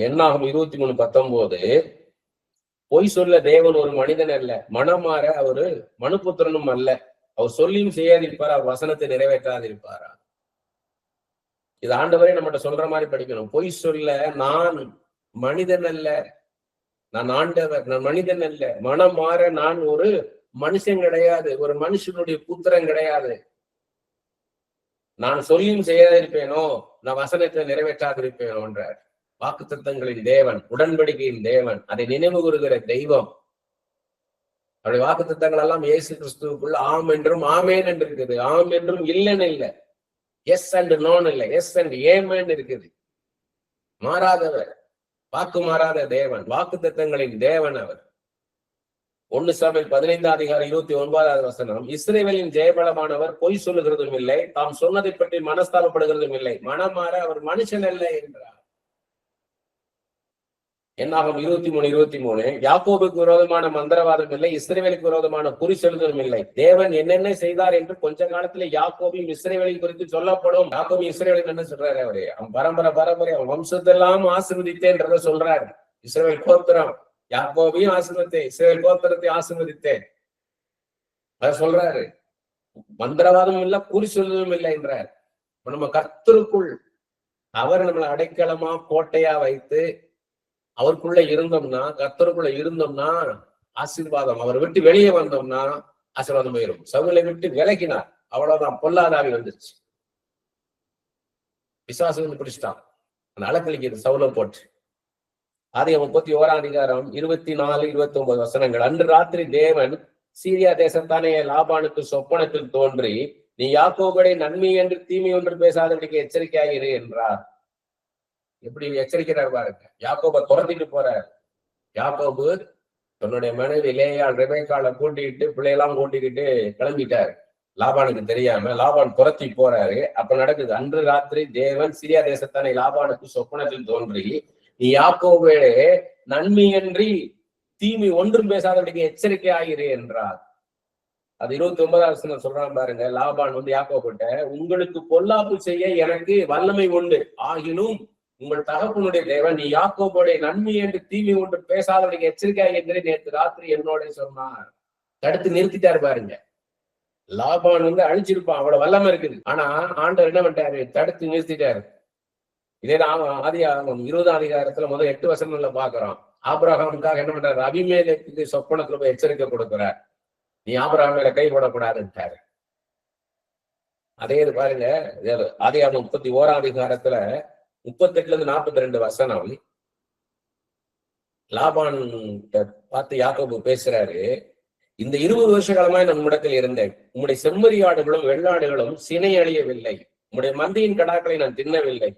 என்னாகும் 23:19, பொய் சொல்ல தேவன் ஒரு மனிதன் அல்ல, மனம் மாற அவரு மனுபுத்திரனும் அல்ல, அவர் சொல்லியும் செய்யாதிருப்பார், அவர் வசனத்தை நிறைவேற்றாதிருப்பாரா? இது ஆண்டவரே நம்மகிட்ட சொல்ற மாதிரி படிக்கணும். பொய் சொல்ல நான் மனிதன் அல்ல, நான் ஆண்டவர், நான் மனிதன் அல்ல, மனம் மாற நான் ஒரு மனுஷன் கிடையாது, ஒரு மனுஷனுடைய புத்திரன் கிடையாது. நான் சொல்லியும் செய்யாதிருப்பேனோ, நான் வசனத்தை நிறைவேற்றாதிருப்பேனோன்றார். வாக்கு தத்தங்களின் தேவன், உடன்படிக்கையின் தேவன், அதை நினைவு கூறுகிற தெய்வம். அவருடைய வாக்கு தத்தங்கள் எல்லாம் இயேசு கிறிஸ்துவுக்குள்ள ஆம் என்றும் ஆமேன் என்று இருக்குது, ஆம் என்றும் இல்லைன்னு இல்லை, எஸ் அண்ட் நோன் இல்லை, எஸ் அண்ட் ஏமேன் இருக்குது. மாறாதவர், வாக்கு மாறாத தேவன், வாக்கு தத்தங்களின் தேவன் அவர். 1 சாமுவேல் 15:29 இஸ்ரவேலின் ஜெயபலமானவர் பொய் சொல்லுகிறதும் இல்லை, தாம் சொன்னதை பற்றி மனஸ்தாபப்படுகிறதும் இல்லை, மனம் மாற அவர் மனுஷன் அல்ல என்றார். என்னாகும் 23:23 யாக்கோபுக்கு விரோதமான மந்திரவாதம் இல்லை, இஸ்ரவேலுக்கு விரோதமான குறி சொல்லுவதும் இல்லை. தேவன் என்னென்ன செய்தார் என்று கொஞ்ச காலத்துல யாக்கோபையும் இஸ்ரவேலையும் குறித்து சொல்லப்படும். யாக்கோபையும் இஸ்ரவேலுக்கு என்ன சொல்றாரு அவரு? அவன் பரம்பரை அவன் வம்சத்தெல்லாம் ஆசீர்வதித்தேன்றத சொல்றாரு. இஸ்ரவேல் கோத்திரம் யாக்கோபையும் ஆசீர்வதித்தேன், இஸ்ரவேல் கோத்திரத்தை ஆசீர்வதித்தேன் அத சொல்றாரு. மந்திரவாதமும் இல்ல, குறி சொல்லுவதும் இல்லை என்றார். நம்ம கர்த்தருக்குள் அவர் நம்மளை அடைக்கலமா கோட்டையா வைத்து அவருக்குள்ள இருந்தோம்னா, கர்த்தருக்குள்ள இருந்தோம்னா ஆசீர்வாதம். அவர் விட்டு வெளியே வந்தோம்னா ஆசீர்வாதம் போயிடும். சவுலை விட்டு விலகினார், அவ்வளவுதான், பொல்லாதாவி வந்துருச்சு, பிசாசு வந்து பிடிச்சிட்டான், அந்த அலக்கழிக்கிறது சவுலை போட்டு. ஆதியாகமம் 31:24-29 அன்று ராத்திரி தேவன் சீரியா தேசத்தானே லாபானுக்கு சொப்பனத்தில் தோன்றி, நீ யாக்கோபுடைய நன்மை என்று தீமை ஒன்று பேசாதபடிக்கு எச்சரிக்கையாயிரு என்றார். எப்படி எச்சரிக்கிறார் பாருங்க. யாக்கோபை துரத்திட்டு போறார். யாக்கோபு தன்னுடைய மனைவி லேயாள் ரெபேக்காளை கூட்டிக்கிட்டு பிள்ளையெல்லாம் கூட்டிக்கிட்டு கிளம்பிட்டாரு, லாபானுக்கு தெரியாம. லாபான் துரத்தி போறாரு. அப்ப நடக்குது, அன்று ராத்திரி தேவன் சீரியா தேசத்தானே லாபானுக்கு சொப்பனத்தில் தோன்றி, நீ யாக்கோபே நன்மையன்றி தீமை ஒன்றும் பேசாதபடிக்கு எச்சரிக்கை ஆகிரு என்றார். அது 29 சொல்றான் பாருங்க. லாபான் வந்து யாக்கோபிட்ட, உங்களுக்கு பொல்லாப்பு செய்ய எனக்கு வல்லமை உண்டு, ஆகினும் உங்கள் தகப்பனுடைய தேவன் நீ யாக்கோபுடைய நன்மை என்று தீமை ஒன்று பேசாதபடிக்கு எச்சரிக்கை என்று நேற்று ராத்திரி என்னோட சொன்னார். தடுத்து நிறுத்திட்டாரு பாருங்க. லாபான் வந்து அழிச்சிருப்பான், அவ்வளவு வல்லமை இருக்குது. ஆனா ஆண்டவர் என்ன பண்ணிட்டாரு? தடுத்து நிறுத்திட்டாரு. இதே ஆதியாகமம் 20 முதல் 8 வசனங்கள்ல பாக்குறோம். ஆபிரகாமுக்காக என்ன பண்றாரு? அபிமெலேக்குக்கு சொப்பனத்துல போய் எச்சரிக்கை கொடுக்கிறார், நீ ஆபிரகாம் மேல கை போடக்கூடாதுன்ட்டாரு. அதே இது பாருங்க, ஆதியாகமம் 31 38-42 லாபான் பார்த்து யாக்கோபு பேசுறாரு, இந்த 20 வருஷ காலமாய் நான் உம்மிடத்தில் இருந்தேன், உம்முடைய செம்மறியாடுகளும் வெள்ளாடுகளும் சினை அழியவில்லை, உம்முடைய மந்தையின் கடாக்களை நான் தின்னவில்லை.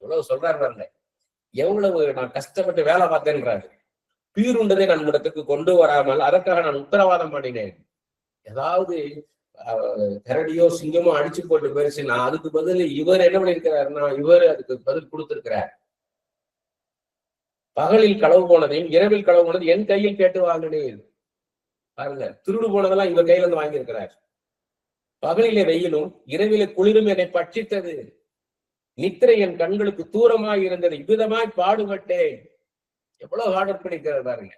எவ்வளவு சொல்றாரு பாருங்க, எவ்வளவு நான் கஷ்டப்பட்டு வேலை பார்த்தேன்றாரு. பீருண்டதை நான் உம்மிடத்துக்கு கொண்டு வராமல் அதற்காக நான் உத்தரவாதம் பண்ணினேன். ஏதாவது கரடியோ சிங்கமோ அடிச்சு போட்டு போயிருச்சு, நான் அதுக்கு பதில் இவர் என்ன பண்ணிருக்கிறாருன்னா இவர் அதுக்கு பதில் கொடுத்திருக்கிறார். பகலில் களவு போனதையும் இரவில் களவு போனது என் கையில் கேட்டு வாங்கினேன். பாருங்க, திருடு போனதெல்லாம் இவர் கையில இருந்து வாங்கியிருக்கிறார். பகலிலே வெயிலும் இரவிலே குளிரும் என்னை பட்சித்தது, நித்திரை என் கண்களுக்கு தூரமாய் இருந்தது, இவ்விதமாய் பாடுபட்டேன். எவ்வளவு ஆர்டர் பண்ணிக்கிறார் பாருங்க.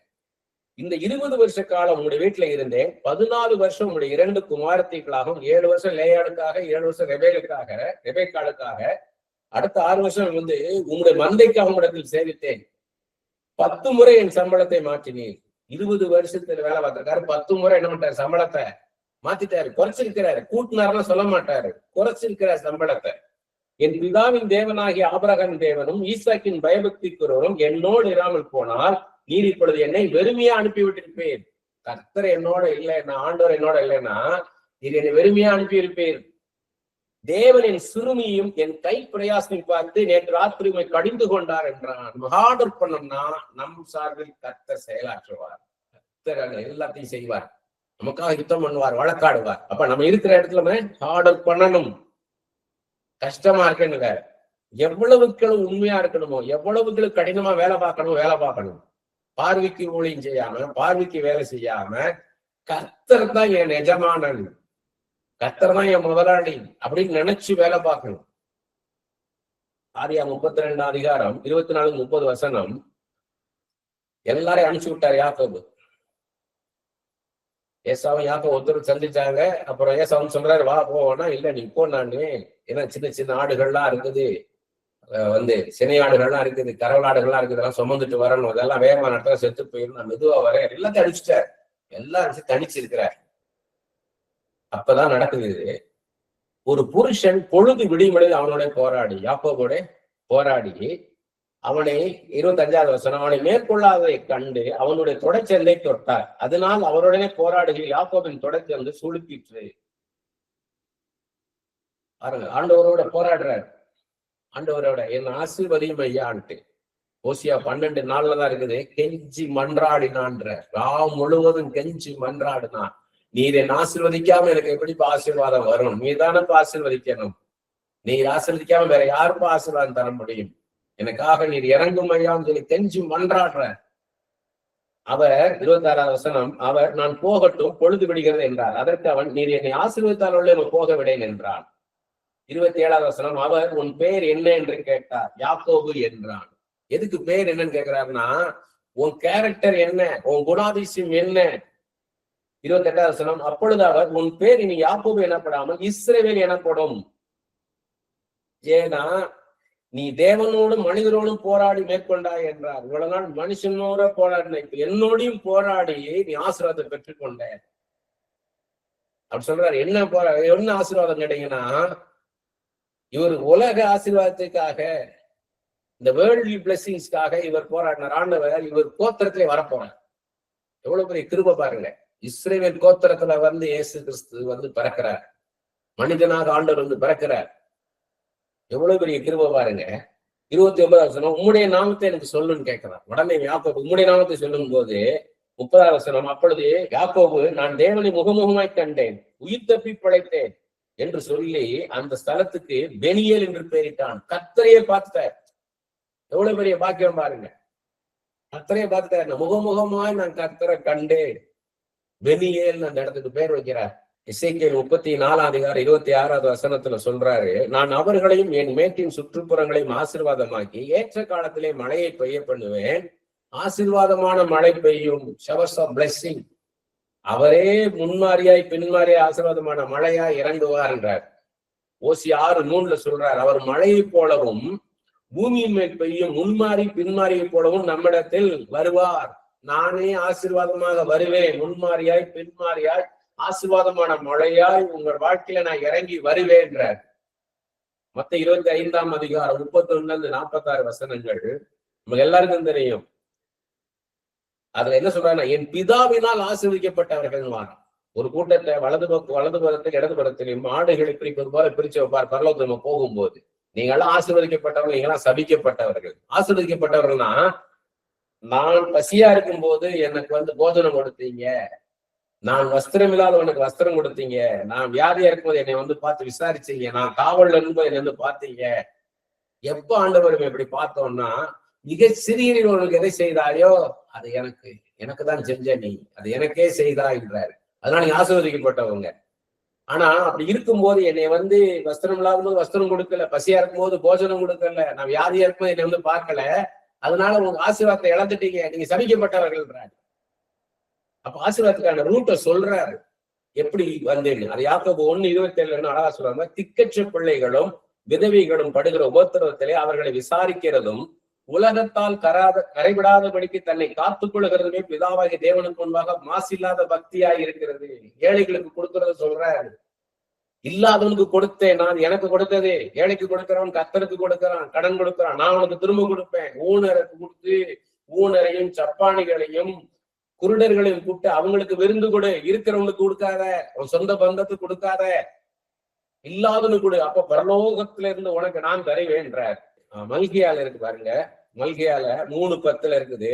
இந்த 20 வருஷ காலம் உங்களுடைய வீட்டுல இருந்தேன், 14 வருஷம் உங்களுடைய 2 குமாரத்திகளாகவும், 7 வருஷம் லேயாளுக்காக, 7 வருஷம் ரெபேக்காளுக்காக, அடுத்த 6 வருஷம் வந்து உங்களுடைய மந்தைக்காக உங்களிடத்தில் சேவித்தேன். 10 முறை என் சம்பளத்தை மாற்றினேன். 20 வருஷத்துல வேலை பார்த்திருக்காரு, 10 முறை என்ன பண்ணிட்டாரு? சம்பளத்தை மாத்திட்டாரு, குறைச்சிருக்கிறாரு. கூட்டினாருன்னா சொல்ல மாட்டாரு, குறைச்சிருக்கிறார் சம்பளத்தை. என் பிதாவின் தேவனாகிய ஆபிரகாமின் தேவனும் ஈசாக்கின் பயபக்திக்குரியவரும் என்னோடு இராமல் போனால் நீர் இப்பொழுது என்னை வெறுமையா அனுப்பி விட்டிருப்பேன். கர்த்தர் என்னோட இல்லைன்னா, ஆண்டவர் என்னோட இல்லைன்னா நீர் என்னை வெறுமையா அனுப்பி இருப்பேன். தேவனின் சிறுமியும் என் கை பிரயாசம் பார்த்து நேற்று ராத்திரி கடிந்து கொண்டார் என்றான். ஆர்டர் பண்ணோம்னா நம் சார்பில் கர்த்தர் செயலாற்றுவார். கர்த்தர் எல்லாத்தையும் செய்வார், நமக்காக யுத்தம் பண்ணுவார், வழக்காடுவார். அப்ப நம்ம இருக்கிற இடத்துல ஆர்டர் பண்ணணும். கஷ்டமா இருக்குன்னு எவ்வளவுக்கு உண்மையா இருக்கணுமோ, எவ்வளவுக்கு கடினமா வேலை பார்க்கணும். பார்வைக்கு ஊழியம் செய்யாம, பார்வைக்கு வேலை செய்யாம, கர்த்தர் தான் என் எஜமானன், கர்த்தர் தான் என் முதலாளி அப்படின்னு நினைச்சு வேலை பார்க்கணும். ஆதியா 32 அதிகாரம் 24-30 வசனம். எல்லாரையும் அனுப்பிச்சு விட்டார் யாக்கோபு. ஏசாவும் யாக்கோபு ஒருத்தர் சந்திச்சாங்க. அப்புறம் ஏசாவும் சொல்றாரு, வா போவோம்னா, இல்ல நீ போ, நானு ஏன்னா சின்ன சின்ன ஆடுகள்லாம் இருக்குது, சினை ஆடுகள்லாம் இருக்குது, கரவல் ஆடுகள்லாம் இருக்குது, அதெல்லாம் சுமந்துட்டு வரணும், அதெல்லாம் வேகமா நடத்த செத்து போயிடும், நான் மெதுவா வரேன். எல்லாத்தையும் அடிச்சுட்டார், எல்லாம் அடிச்சு தனிச்சிருக்கிறார். அப்பதான் நடக்குது. ஒரு புருஷன் பொழுது விடிமொழி அவனோட போராடி, யாக்கோபோட போராடி, அவனை 25வது வசனம், அவனை மேற்கொள்ளாததை கண்டு அவனுடைய தொடைச்சந்தை தொட்டார், அதனால் அவருடனே போராடுகிற யாக்கோபின் தொடைச்சந்து சுளுக்கிற்று. ஆண்டவரோட போராடுறார். ஆண்டவரோட என் ஆசீர்வதியும் ஐயான்ட்டு ஓசியா 12:4 தான் இருக்குது. கெஞ்சி மன்றாடினான்ற, ராம் முழுவதும் கெஞ்சி மன்றாடினான். நீர் என் ஆசீர்வதிக்காம எனக்கு எப்படி ஆசீர்வாதம் வரும்? நீ தானே ஆசீர்வதிக்கணும். நீர் ஆசீர்வதிக்காம வேற யாருக்கும் ஆசீர்வாதம் தர முடியும்? எனக்காக நீர் இறங்கும் ஐயான்னு சொல்லி கெஞ்சி மன்றாடுற. அவர் 26வது வசனம், அவர் நான் போகட்டும், பொழுது விடுகிறது என்றார். அதற்கு அவன், நீர் என்னை ஆசீர்வதித்தால் போக விடேன் என்றான். 27வது வசனம், அவர் உன் பேர் என்ன என்று கேட்டார். யாக்கோபு என்றான். எதுக்கு பேர் என்னன்னு கேட்கிறாருன்னா, உன் கேரக்டர் என்ன, உன் குணாதிசயம் என்ன? 28வது வசனம், அப்பொழுது அவர், உன் பேர் இனி யாக்கோபு எனப்படாமல் இஸ்ரவேல் எனப்படும். ஏன்னா நீ தேவனோடும் மனிதரோடும் போராடி மேற்கொண்டாய் என்றார். இவ்வளவு நாள் மனுஷனோட போராடின, இப்ப என்னோடையும் போராடி நீ ஆசீர்வாதத்தை பெற்றுக்கொண்ட அப்படி சொல்றாரு. என்ன ஆசீர்வாதம் கேட்டீங்கன்னா, இவர் உலக ஆசீர்வாதத்துக்காக, இந்த வேர்ல்ட்லி பிளெஸிங்ஸ்க்காக இவர் போராடினார். ஆண்டவர் இவர் கோத்திரத்திலே வரப்போறார். எவ்வளவு பெரிய கிருபை பாருங்க. இஸ்ரவேல் கோத்திரத்துல இயேசு கிறிஸ்து பிறக்கிறார். மனிதனாக ஆண்டவர் பிறக்கிறார். எவ்வளவு பெரிய கிருபை பாருங்க. 29வது வசனம், உம்முடைய நாமத்தை எனக்கு சொல்லுன்னு கேட்கிறார். உடனே யாக்கோபு உம்முடைய நாமத்தை சொல்லும் போது 30வது வசனம், அப்பொழுது யாக்கோபு, நான் தேவனை முகமுகமாய் கண்டேன், உயிர் தப்பி பிழைத்தேன் என்று சொல்லி அந்த ஸ்தலத்துக்கு பெனியேல் என்று பெயரிட்டான். கர்த்தரையே பார்த்துட்டார். எவ்வளவு பெரிய பாக்கியம் பாருங்க. கர்த்தரையே பார்த்துட்டார். முகமுகமாய் நான் கர்த்தரை கண்டேன். பெனியேல் அந்த இடத்துக்கு பேர் வைக்கிறார். எசேக்கியேல் 34 அதிகாரம் 26வது வசனத்துல சொல்றாரு, நான் அவர்களையும் என் மேட்டின் சுற்றுப்புறங்களையும் ஆசீர்வாதமாக்கி ஏற்ற காலத்திலே மழையை பெய்ய பண்ணுவேன். ஆசீர்வாதமான மழை பெய்யும். Showers of blessing. அவரே முன்மாரியாய் பின்மாரியாய் ஆசீர்வாதமான மழையாய் இறங்குவார் என்றார். ஓசி 6:3 சொல்றார், அவர் மழையை போலவும் பூமியின் மேல் பெய்யும் முன்மாறி பின்மாரியை போலவும் நம்மிடத்தில் வருவார். நானே ஆசீர்வாதமாக வருவேன். முன்மாரியாய் பின்மாரியாய் ஆசீர்வாதமான மழையாய் உங்கள் வாழ்க்கையில நான் இறங்கி வருவேன்றார். மத்த 25ஆம் அதிகாரம் 31-46 வசனங்கள் நமக்கு எல்லாருக்கும் தெரியும். அதுல என்ன சொல்றாங்கன்னா, என் பிதாவினால் ஆசீர்வதிக்கப்பட்டவர்கள் வாரம். ஒரு கூட்டத்தை வலது புறத்தில் இடது புறத்திலும் ஆடுகளை பிரிப்பது போல பிரிச்சு வைப்பார் பரலோகத்துல போகும்போது. நீங்களாம் ஆசீர்வதிக்கப்பட்டவர்கள், நீங்களாம் சபிக்கப்பட்டவர்கள். ஆசீர்வதிக்கப்பட்டவர்கள்னா, நான் பசியா இருக்கும் போது எனக்கு போஜனம் கொடுத்தீங்க, நான் வஸ்திரம் இல்லாதவனுக்கு வஸ்திரம் கொடுத்தீங்க, நான் வியாதியா இருக்கும்போது என்னை பார்த்து விசாரிச்சீங்க, நான் காவல்ல இருக்கும்போது என்னை பார்த்தீங்க. எப்ப ஆண்டவர் இப்படி பார்த்தோம்னா, மிக சிறிய உனக்கு எதை செய்தாயோ அது எனக்கு தான் செஞ்ச, நீ அது எனக்கே செய்தா என்றாரு. அதனால நீ ஆசீர்வதிக்கப்பட்டவங்க. ஆனா அப்படி இருக்கும்போது என்னை வஸ்திரம் இல்லாத போது வஸ்திரம் கொடுக்கல, பசியா இருக்கும்போது போஜனம் கொடுக்கல, நான் வியாதியா இருக்கும்போது என்னை பார்க்கல, அதனால உங்க ஆசீர்வாதத்தை இழந்துட்டீங்க, நீங்க சபிக்கப்பட்டவர்கள்ன்றாரு. அப்ப ஆசீர்வாதத்துக்கான ரூட்டை சொல்றாரு. எப்படி வந்தேன்னு அது யாக்கோபு 1:27 அழகா சொல்றாங்க. திக்கற்ற பிள்ளைகளும் விதவைகளும் படுகிற உபத்திரவத்திலே அவர்களை விசாரிக்கிறதும் உலகத்தால் கரைவிடாதபடிக்கு தன்னை காத்துக் கொள்ளுகிறதுமே பிதாவாகிய தேவனுக்கு முன்பாக மாசில்லாத பக்தியாய் இருக்கிறது. ஏழைகளுக்கு கொடுக்கறது சொல்றாரு. இல்லாதவனுக்கு கொடுத்தேன், நான் எனக்கு கொடுத்தது. ஏழைக்கு கொடுக்கிறவன் கர்த்தருக்கு கொடுக்கிறான், கடன் கொடுக்கிறான், நான் உனக்கு திரும்ப கொடுப்பேன். ஊனருக்கு கொடுத்து ஊனரையும் சப்பானிகளையும் குருடர்களையும் கூப்பிட்டு அவங்களுக்கு விருந்து கொடு. இருக்கிறவங்களுக்கு கொடுக்காத, உன் சொந்த பந்தத்துக்கு கொடுக்காத, இல்லாதவனு கொடு. அப்ப பரலோகத்துல இருந்து உனக்கு நான் தருவேன்றார். மல்கியால இருக்கு பாருங்க. மல்கியால 3:10 இருக்குது.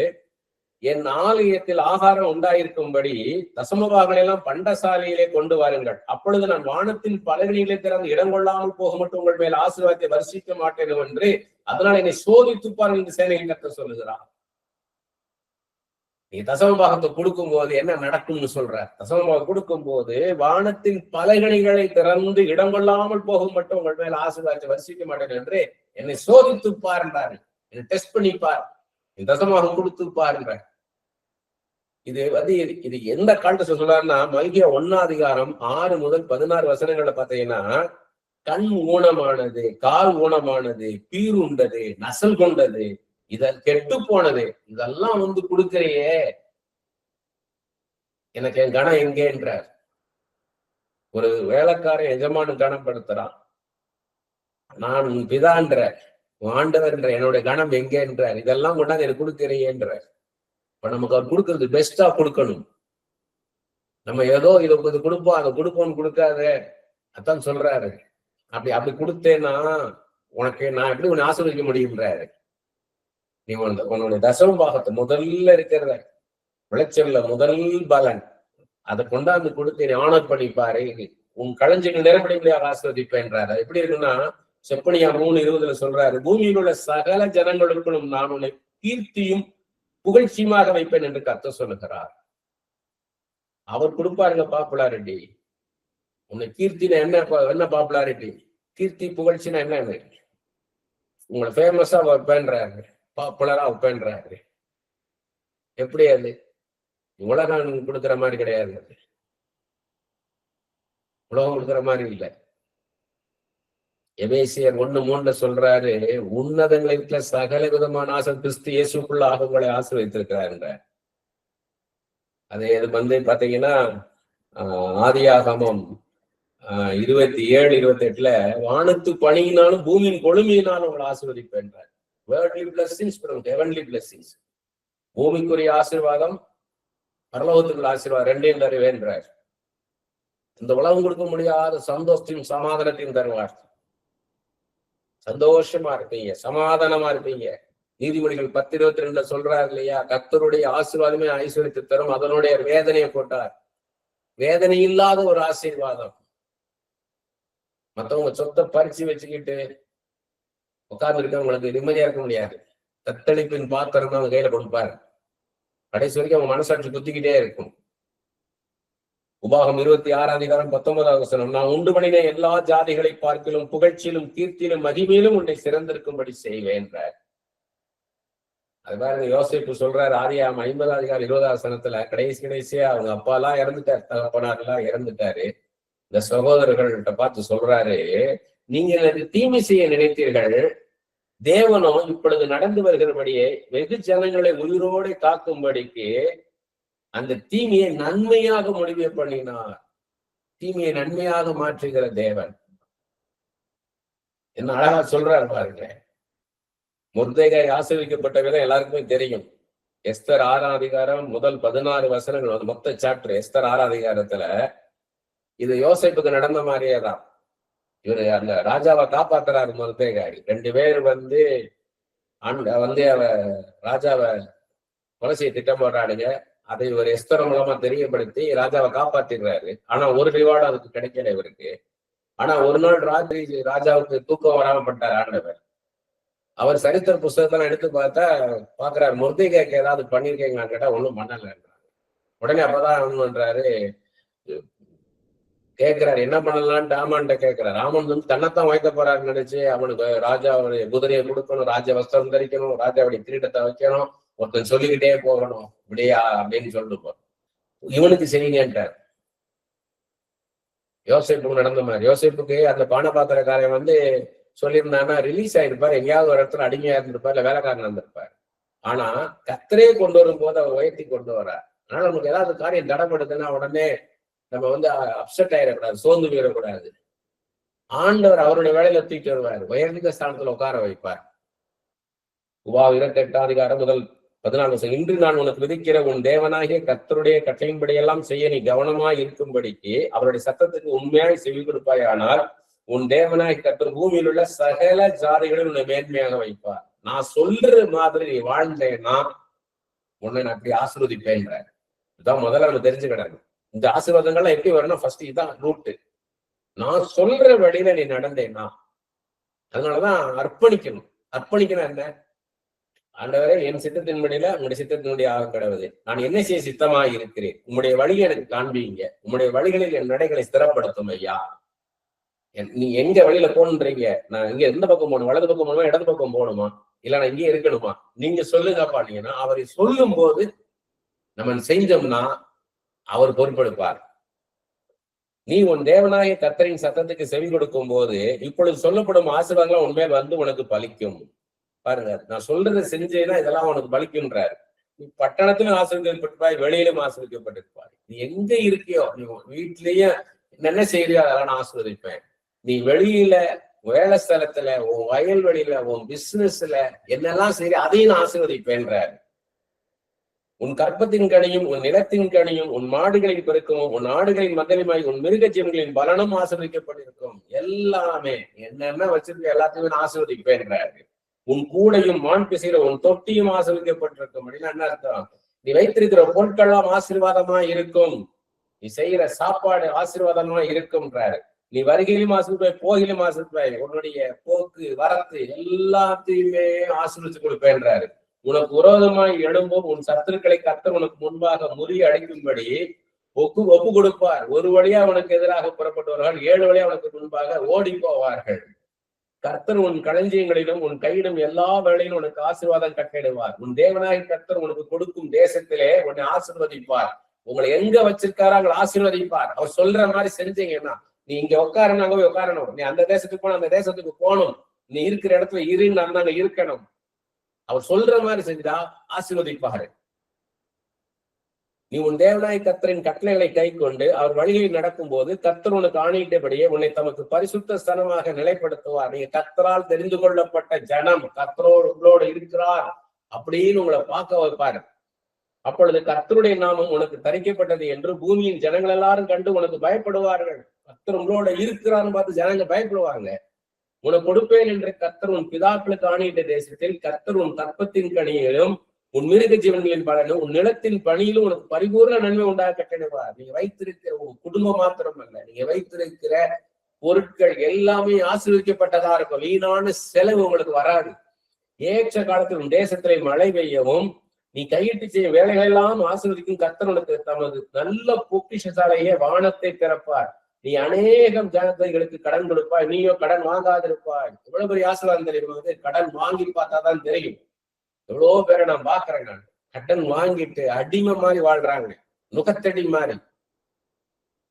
என் ஆலயத்தில் ஆகாரம் உண்டாயிருக்கும்படி தசமபாகங்களை எல்லாம் பண்டசாலையிலே கொண்டு வாருங்கள். அப்பொழுது நான் வானத்தின் பலகணிகளை திறந்து இடம் கொள்ளாமல் போக மட்டும் உங்கள் மேல் ஆசீர்வாதத்தை வர்ஷிக்க மாட்டேன் என்று, அதனால் என்னை சோதித்துப்பார்கள் என்று சேனையின் கர்த்தர் சொல்லுகிறார். நீ தசமபாகத்தை கொடுக்கும் போது என்ன நடக்கும்னு சொல்ற? தசமபாகம் கொடுக்கும் போது வானத்தின் பலகணிகளை திறந்து இடம் கொள்ளாமல் போகும் மட்டும் உங்கள் மேல ஆசீர்வாதத்தை வர்ஷிக்க மாட்டேன் என்று என்னை சோதித்து பாருன்றாரு. என்னை டெஸ்ட் பண்ணி பார், நீ தசமபாகம் கொடுத்து பாருன்ற. இது வந்து இது எந்த கான்டெக்ட்ல சொல்றாருன்னா, மல்கியா 1 6 முதல் 16 வசனங்களை பார்த்தீங்கன்னா, கண் ஊனமானது, கால் ஊனமானது, பீர் உண்டது, நசல் கொண்டது, இத கெட்டு போனது, இதெல்லாம் வந்து கொடுக்கறையே, எனக்கு என் கணம் எங்கேன்றார். ஒரு வேலைக்காரன் எஜமானு கனப்படுத்துறான், நான் பிதான்ற ஆண்டவர் என்ற என்னுடைய கணம் எங்கேன்றார். இதெல்லாம் கொண்டாந்து எனக்கு கொடுக்கறையேன்றார். இப்ப நமக்கு அவர் கொடுக்கறது பெஸ்டா கொடுக்கணும். நம்ம ஏதோ இதை கொடுப்போம் அதை கொடுப்போம்னு கொடுக்காத, அதான் சொல்றாரு. அப்படி கொடுத்தேன்னா உனக்கு நான் எப்படி உன்னை ஆசீர்வதிக்க முடியும்ன்றாரு. நீ உன்னுடைய தசம பாகத்தை முதல்ல இருக்கிறத விளைச்சல்ல முதல் பலன் அதை கொண்டாந்து கொடுத்து நீ ஆனர் பண்ணிப்பாரு, உன் களஞ்சிகள் நிரப்படியாக ஆசீர்வதிப்பேன்றாரு. எப்படி இருக்குன்னா, செப்பனியா 3:20 சொல்றாரு, பூமியில் உள்ள சகல ஜனங்களுக்கும் நான் உன்னை கீர்த்தியும் புகழ்ச்சியுமாக வைப்பேன் என்று கர்த்தர் சொல்லுகிறார். அவர் கொடுப்பாருங்க பாப்புலாரிட்டி. உன்னை கீர்த்தினா என்ன பாப்புலாரிட்டி? கீர்த்தி புகழ்ச்சினா என்ன? உங்களை ஃபேமஸா வைப்பேன்றாரு, பாப்புலரா வைப்பேன்றாரு. எப்படி அது? உலகம் கொடுக்குற மாதிரி கிடையாது, உலகம் கொடுக்குற மாதிரி இல்லை. எபேசியர் 1:3 சொல்றாரு, உன்னதங்களுக்கு சகல விதமான ஆசை கிறிஸ்து இயேசுக்குள்ள உங்களை ஆசீர்வதித்திருக்கிறாருன்ற. அது வந்து பாத்தீங்கன்னா ஆதியாகமம் 27:28 வானத்து பணியினாலும் பூமியின் கொழுமையினாலும் உங்களை ஆசீர்வதிப்பேன்றார். Worldly blessings from heavenly blessings. பூமிக்குரிய ஆசீர்வாதம், பரலோகத்துக்குள்ள ஆசீர்வாதம் ரெண்டையும் தருவேன்றார். இந்த உலகம் கொடுக்க முடியாத சந்தோஷத்தையும் சமாதானத்தையும் தருவார். சந்தோஷமா இருப்பீங்க, சமாதானமா இருப்பீங்க. நீதிமொழிகள் 10:22 சொல்றாரு இல்லையா, கர்த்தருடைய ஆசீர்வாதமே ஐஸ்வர்யத்தை தரும், அதனுடைய வேதனையை போட்டார். வேதனை இல்லாத ஒரு ஆசீர்வாதம். மத்தவங்க சொத்தை பறிச்சு வச்சுக்கிட்டு உட்கார்ந்து இருக்கவங்களுக்கு நிம்மதியா இருக்க முடியாது. தத்தளிப்பின் பாத்திரம் அவங்க கையில கொடுப்பாரு. கடைசி வரைக்கும் அவங்க மனசாட்சி குத்திக்கிட்டே இருக்கும். உபாகம் 26:19 நான் உண்டு பண்ணின எல்லா ஜாதிகளை பார்க்கிலும் புகழ்ச்சியிலும் கீர்த்தியிலும் மகிமையிலும் உன்னை சிறந்திருக்கும்படி செய்வேன்றார். அது பாருங்க, யோசேப்பு சொல்றாரு ஆதியாகமம் 50:20 கடைசியா அவங்க அப்பா எல்லாம் இறந்துட்டாரு, தகப்பனார் எல்லாம் இறந்துட்டாரு. இந்த சகோதரர்கள்ட்ட பார்த்து சொல்றாரு, நீங்க எனக்கு தீமை செய்ய நினைத்தீர்கள், தேவனோ இப்பொழுது நடந்து வருகிறபடியே வெகு ஜனங்களை உயிரோடு காக்கும்படிக்கு அந்த தீமையை நன்மையாக முடிவு பண்ணினார். தீமையை நன்மையாக மாற்றுகிற தேவன். என்ன அழகா சொல்றாரு பாருங்க. மொர்தெகாய் ஆசீர்வதிக்கப்பட்ட விதம் எல்லாருக்குமே தெரியும். எஸ்தர் 6 முதல் 16 வசனங்கள் மொத்த சாப்டர். எஸ்தர் 6 இது யோசேப்புக்கு நடந்த மாதிரியே தான். இவரு அந்த ராஜாவை காப்பாத்துறாரு மொர்தெகாய். 2 பேர் வந்து அவ ராஜாவை கொலை செய்ய திட்டம் போடுறானுங்க. அதை இவர் எஸ்தர் மூலமா தெரியப்படுத்தி ராஜாவை காப்பாத்திடுறாரு. ஆனா ஒரு ரிவார்டு அதுக்கு கிடைக்கல இவருக்கு. ஆனா ஒரு நாள் ராத்திரி ராஜாவுக்கு தூக்கம் வராம பட்டார் ஆண்டவர். அவர் சரித்திர புஸ்தகத்தெல்லாம் எடுத்து பாக்குறாரு, மொர்தெகாய்க்கு ஏதாவது பண்ணிருக்கீங்களான்னு கேட்டா ஒண்ணும் பண்ணலன்றாரு. உடனே அப்பதான் ஒண்ணு பண்றாரு, கேட்கிறாரு என்ன பண்ணலான்ட்டு ஆமான்ட்ட கேட்கிறாரு. ஆமன் வந்து தன்னைத்தான் வைக்க போறாருன்னு நினைச்சு அவனுக்கு ராஜாவுடைய குதிரையை கொடுக்கணும், ராஜ வஸ்திரம் தரிக்கணும், ராஜாவுடைய கிரீடத்தை வைக்கணும், ஒருத்தன் சொல்லிக்கிட்டே போகணும் இப்படியா அப்படின்னு சொல்லிட்டு போ, இவனுக்கு செய்யுங்கன்றார். யோசேப்புக்கு நடந்த மாதிரி. யோசேப்புக்கு அந்த பானபாத்திரக்காரன் வந்து சொல்லியிருந்தான்னா ரிலீஸ் ஆயிருப்பார், எங்கேயாவது ஒரு இடத்துல அடிமையா இருந்திருப்பார், இல்ல வேலைக்காரன் இருந்திருப்பார். ஆனா கர்த்தரே கொண்டு வரும் போது அவர் உயர்த்தி கொண்டு வர்றார். அதனால நமக்கு ஏதாவது காரியம் தடைப்படுதுன்னா உடனே நம்ம வந்து அப்செட் ஆயிடக்கூடாது, சோர்ந்து போயிடக்கூடாது. ஆண்டவர் அவருடைய வேலையில தூக்கிட்டு வருவார், உயர்ந்த ஸ்தானத்துல உட்கார வைப்பார். உபா 28 முதல் 14 இன்று நான் உனக்கு விதிக்கிற உன் தேவனாகிய கர்த்தருடைய கட்டளையின்படியெல்லாம் செய்ய நீ கவனமாய் இருக்கும்படிக்கு அவருடைய சத்தத்துக்கு உண்மையாய் செவி கொடுப்பாய். ஆனால் உன் தேவனாய் கர்த்தர் பூமியில் உள்ள சகல ஜாதிகளும் உன்னை மேன்மையாக வைப்பார். நான் சொல்ற மாதிரி நீ வாழ்ந்தேன்னா உன்னை நான் அப்படி ஆசீர்வதிப்பேன்ற. இதான் முதல்ல நம்ம தெரிஞ்சுக்கிடாங்க. இந்த ஆசீர்வாதங்கள்லாம் எப்படி வரணும்? ஃபர்ஸ்ட் இதான் ரூட்டு. நான் சொல்ற வழியில நீ நடந்தேன்னா. அதனாலதான் அர்ப்பணிக்கணும். அர்ப்பணிக்கணும் என்ன? ஆண்டவரே, என் சித்தத்தின்படியில உங்களுடைய சித்தத்தினுடைய ஆக கடவுது. நான் என்ன செய்ய சித்தமாக இருக்கிறேன், உங்களுடைய வழியை எனக்கு காண்பீங்க, உங்களுடைய வழிகளில் என் நடைகளை ஸ்திரப்படுத்தும் ஐயா. நீ எங்க வழியில போகணுன்றீங்க, நான் இங்க எந்த பக்கம் போகணும், வலது பக்கம் போகணுமா இடது பக்கம் போகணுமா, இல்ல நான் இங்கே இருக்கணுமா, நீங்க சொல்லுங்கப்பா. நீங்கன்னா அவரை சொல்லும் போது நம்ம செஞ்சோம்னா அவர் பொறுப்பெடுப்பார். நீ உன் தேவனாய கர்த்தரின் சத்தத்துக்கு செவி கொடுக்கும் போது இப்பொழுது சொல்லப்படும் ஆசீர்வாதங்கள் உண்மையில் வந்து உனக்கு பலிக்கும். பாருங்க, நான் சொல்றதை செஞ்சேன்னா இதெல்லாம் உனக்கு பலிக்கும்ன்றாரு. நீ பட்டணத்திலும் ஆசீர்வதிக்கப்பட்டிருப்பாய், வெளியிலும் ஆசீர்வதிக்கப்பட்டிருப்பாய். நீ எங்க இருக்கியோ, நீ வீட்லயே என்ன செய்யறியோ அதெல்லாம் நான் ஆசீர்வதிப்பேன். நீ வெளியில, வேலை ஸ்தலத்துல, உன் வயல்வெளியில, உன் பிசினஸ்ல என்னெல்லாம் செய்ய அதையும் நான் ஆசீர்வதிப்பேன்றாரு. உன் கற்பத்தின் கனியும் உன் நிலத்தின் கனியும் உன் மாடுகளின் பெருக்கமும் உன் ஆடுகளின் மந்தலிமாய் உன் மிருக ஜீவன்களின் பலனும் ஆசீர்வதிக்கப்பட்டிருக்கும். எல்லாமே என்னென்ன வச்சிருக்க எல்லாத்தையுமே நான் ஆசீர்வதிப்பேன்றாரு. உன் கூடையும் மான் பிசைற உன் தொட்டியும் ஆசீர்வதிக்கப்பட்டிருக்கும். அப்படின்னா என்ன அர்த்தம்? நீ வைத்திருக்கிற பொருட்கள்லாம் ஆசீர்வாதமா இருக்கும், நீ செய்யற சாப்பாடு ஆசீர்வாதமா இருக்கும்ன்றாரு. நீ வருகையிலும் ஆசீர்வாய், போகிலும் ஆசீர்வாய், உன்னுடைய போக்கு வரத்து எல்லாத்தையுமே ஆசீர்வதிச்சு கொடுப்பேன்றாரு. உனக்கு விரோதமாய் எழும்பும் உன் சத்துருக்களை கர்த்தர் உனக்கு முன்பாக முறிய அடிக்கும்படி ஒப்பு கொடுப்பார். ஒரு வழியா உனக்கு எதிராக புறப்பட்டவர்கள் 7 வழியா உனக்கு முன்பாக ஓடி போவார்கள். கர்த்தர் உன் களஞ்சியங்களிலும் உன் கையிலும் எல்லா வேளையிலும் உனக்கு ஆசீர்வாதம் கட்டிடுவார். உன் தேவனாய் கர்த்தர் உனக்கு கொடுக்கும் தேசத்திலே உன்னை ஆசீர்வதிப்பார். உங்களை எங்க வச்சிருக்காரோ அங்க ஆசீர்வதிப்பார். அவர் சொல்ற மாதிரி செஞ்சீங்கன்னா, நீ இங்க உட்காரணும், அங்க போய் உட்காரணும், நீ அந்த தேசத்துக்கு போன அந்த தேசத்துக்கு போகணும், நீ இருக்கிற இடத்துல இருன்னு அங்க இருக்கணும். அவர் சொல்ற மாதிரி செஞ்சா ஆசீர்வதிப்பாரு. நீ உன் தேவனாய் கர்த்தரின் கட்டளைகளை கை கொண்டு அவர் வழிகளில் நடக்கும் போது கர்த்தர் உனக்கு ஆணையிட்டபடியே உன்னை தமக்கு பரிசுத்த ஸ்தலமாக நிலைப்படுத்துவார். நீங்க கர்த்தரால் தெரிந்து கொள்ளப்பட்ட ஜனம், கர்த்தரோடு உங்களோடு இருக்கிறார் அப்படின்னு உங்களை பார்க்க வைப்பாரு. அப்பொழுது கர்த்தருடைய நாமம் உனக்கு தரிக்கப்பட்டது என்று பூமியின் ஜனங்கள் எல்லாரும் கண்டு உனக்கு பயப்படுவார்கள். கர்த்தர் உங்களோட இருக்கிறான்னு பார்த்து ஜனங்க பயப்படுவாங்க. உனக்கு கொடுப்பேன் என்று கர்த்தர் உன் பிதாக்களுக்கு ஆணையிட்ட தேசத்தில் கர்த்தர் உன் கற்பத்தின் கனியிலும் உன் மிருக ஜீவன்களின் பலனும் உன் நிலத்தின் பணியிலும் உனக்கு பரிபூர்ண நன்மை உண்டாக கட்டிடுவார். நீங்க வைத்திருக்கிற உங்க குடும்பம் மாத்திரம் அல்ல, நீங்க வைத்திருக்கிற பொருட்கள் எல்லாமே ஆசீர்வதிக்கப்பட்டதா இருக்கும். வீணான செலவு உங்களுக்கு வராது. ஏற்ற காலத்தில் உன் தேசத்திலே மழை பெய்யவும் நீ கையிட்டு செய்யும் வேலைகள் எல்லாம் ஆசீர்வதிக்கும் கர்த்தர் உனக்கு தமது நல்ல பொக்கிஷசாலையே வானத்தை திறப்பார். நீ அநேகம் ஜனங்களுக்கு கடன் கொடுப்பாய், நீயோ கடன் வாங்காதிருப்பாய். எவ்வளவு பெரிய ஆசீர்வாதம் தெரியும். கடன் வாங்கி பார்த்தாதான் தெரியும். எவ்வளவு பேரை நான் பாக்குறேன். நான் கடன் வாங்கிட்டு அடிமை மாதிரி வாழ்றாங்க, நுகத்தடி மாதிரி.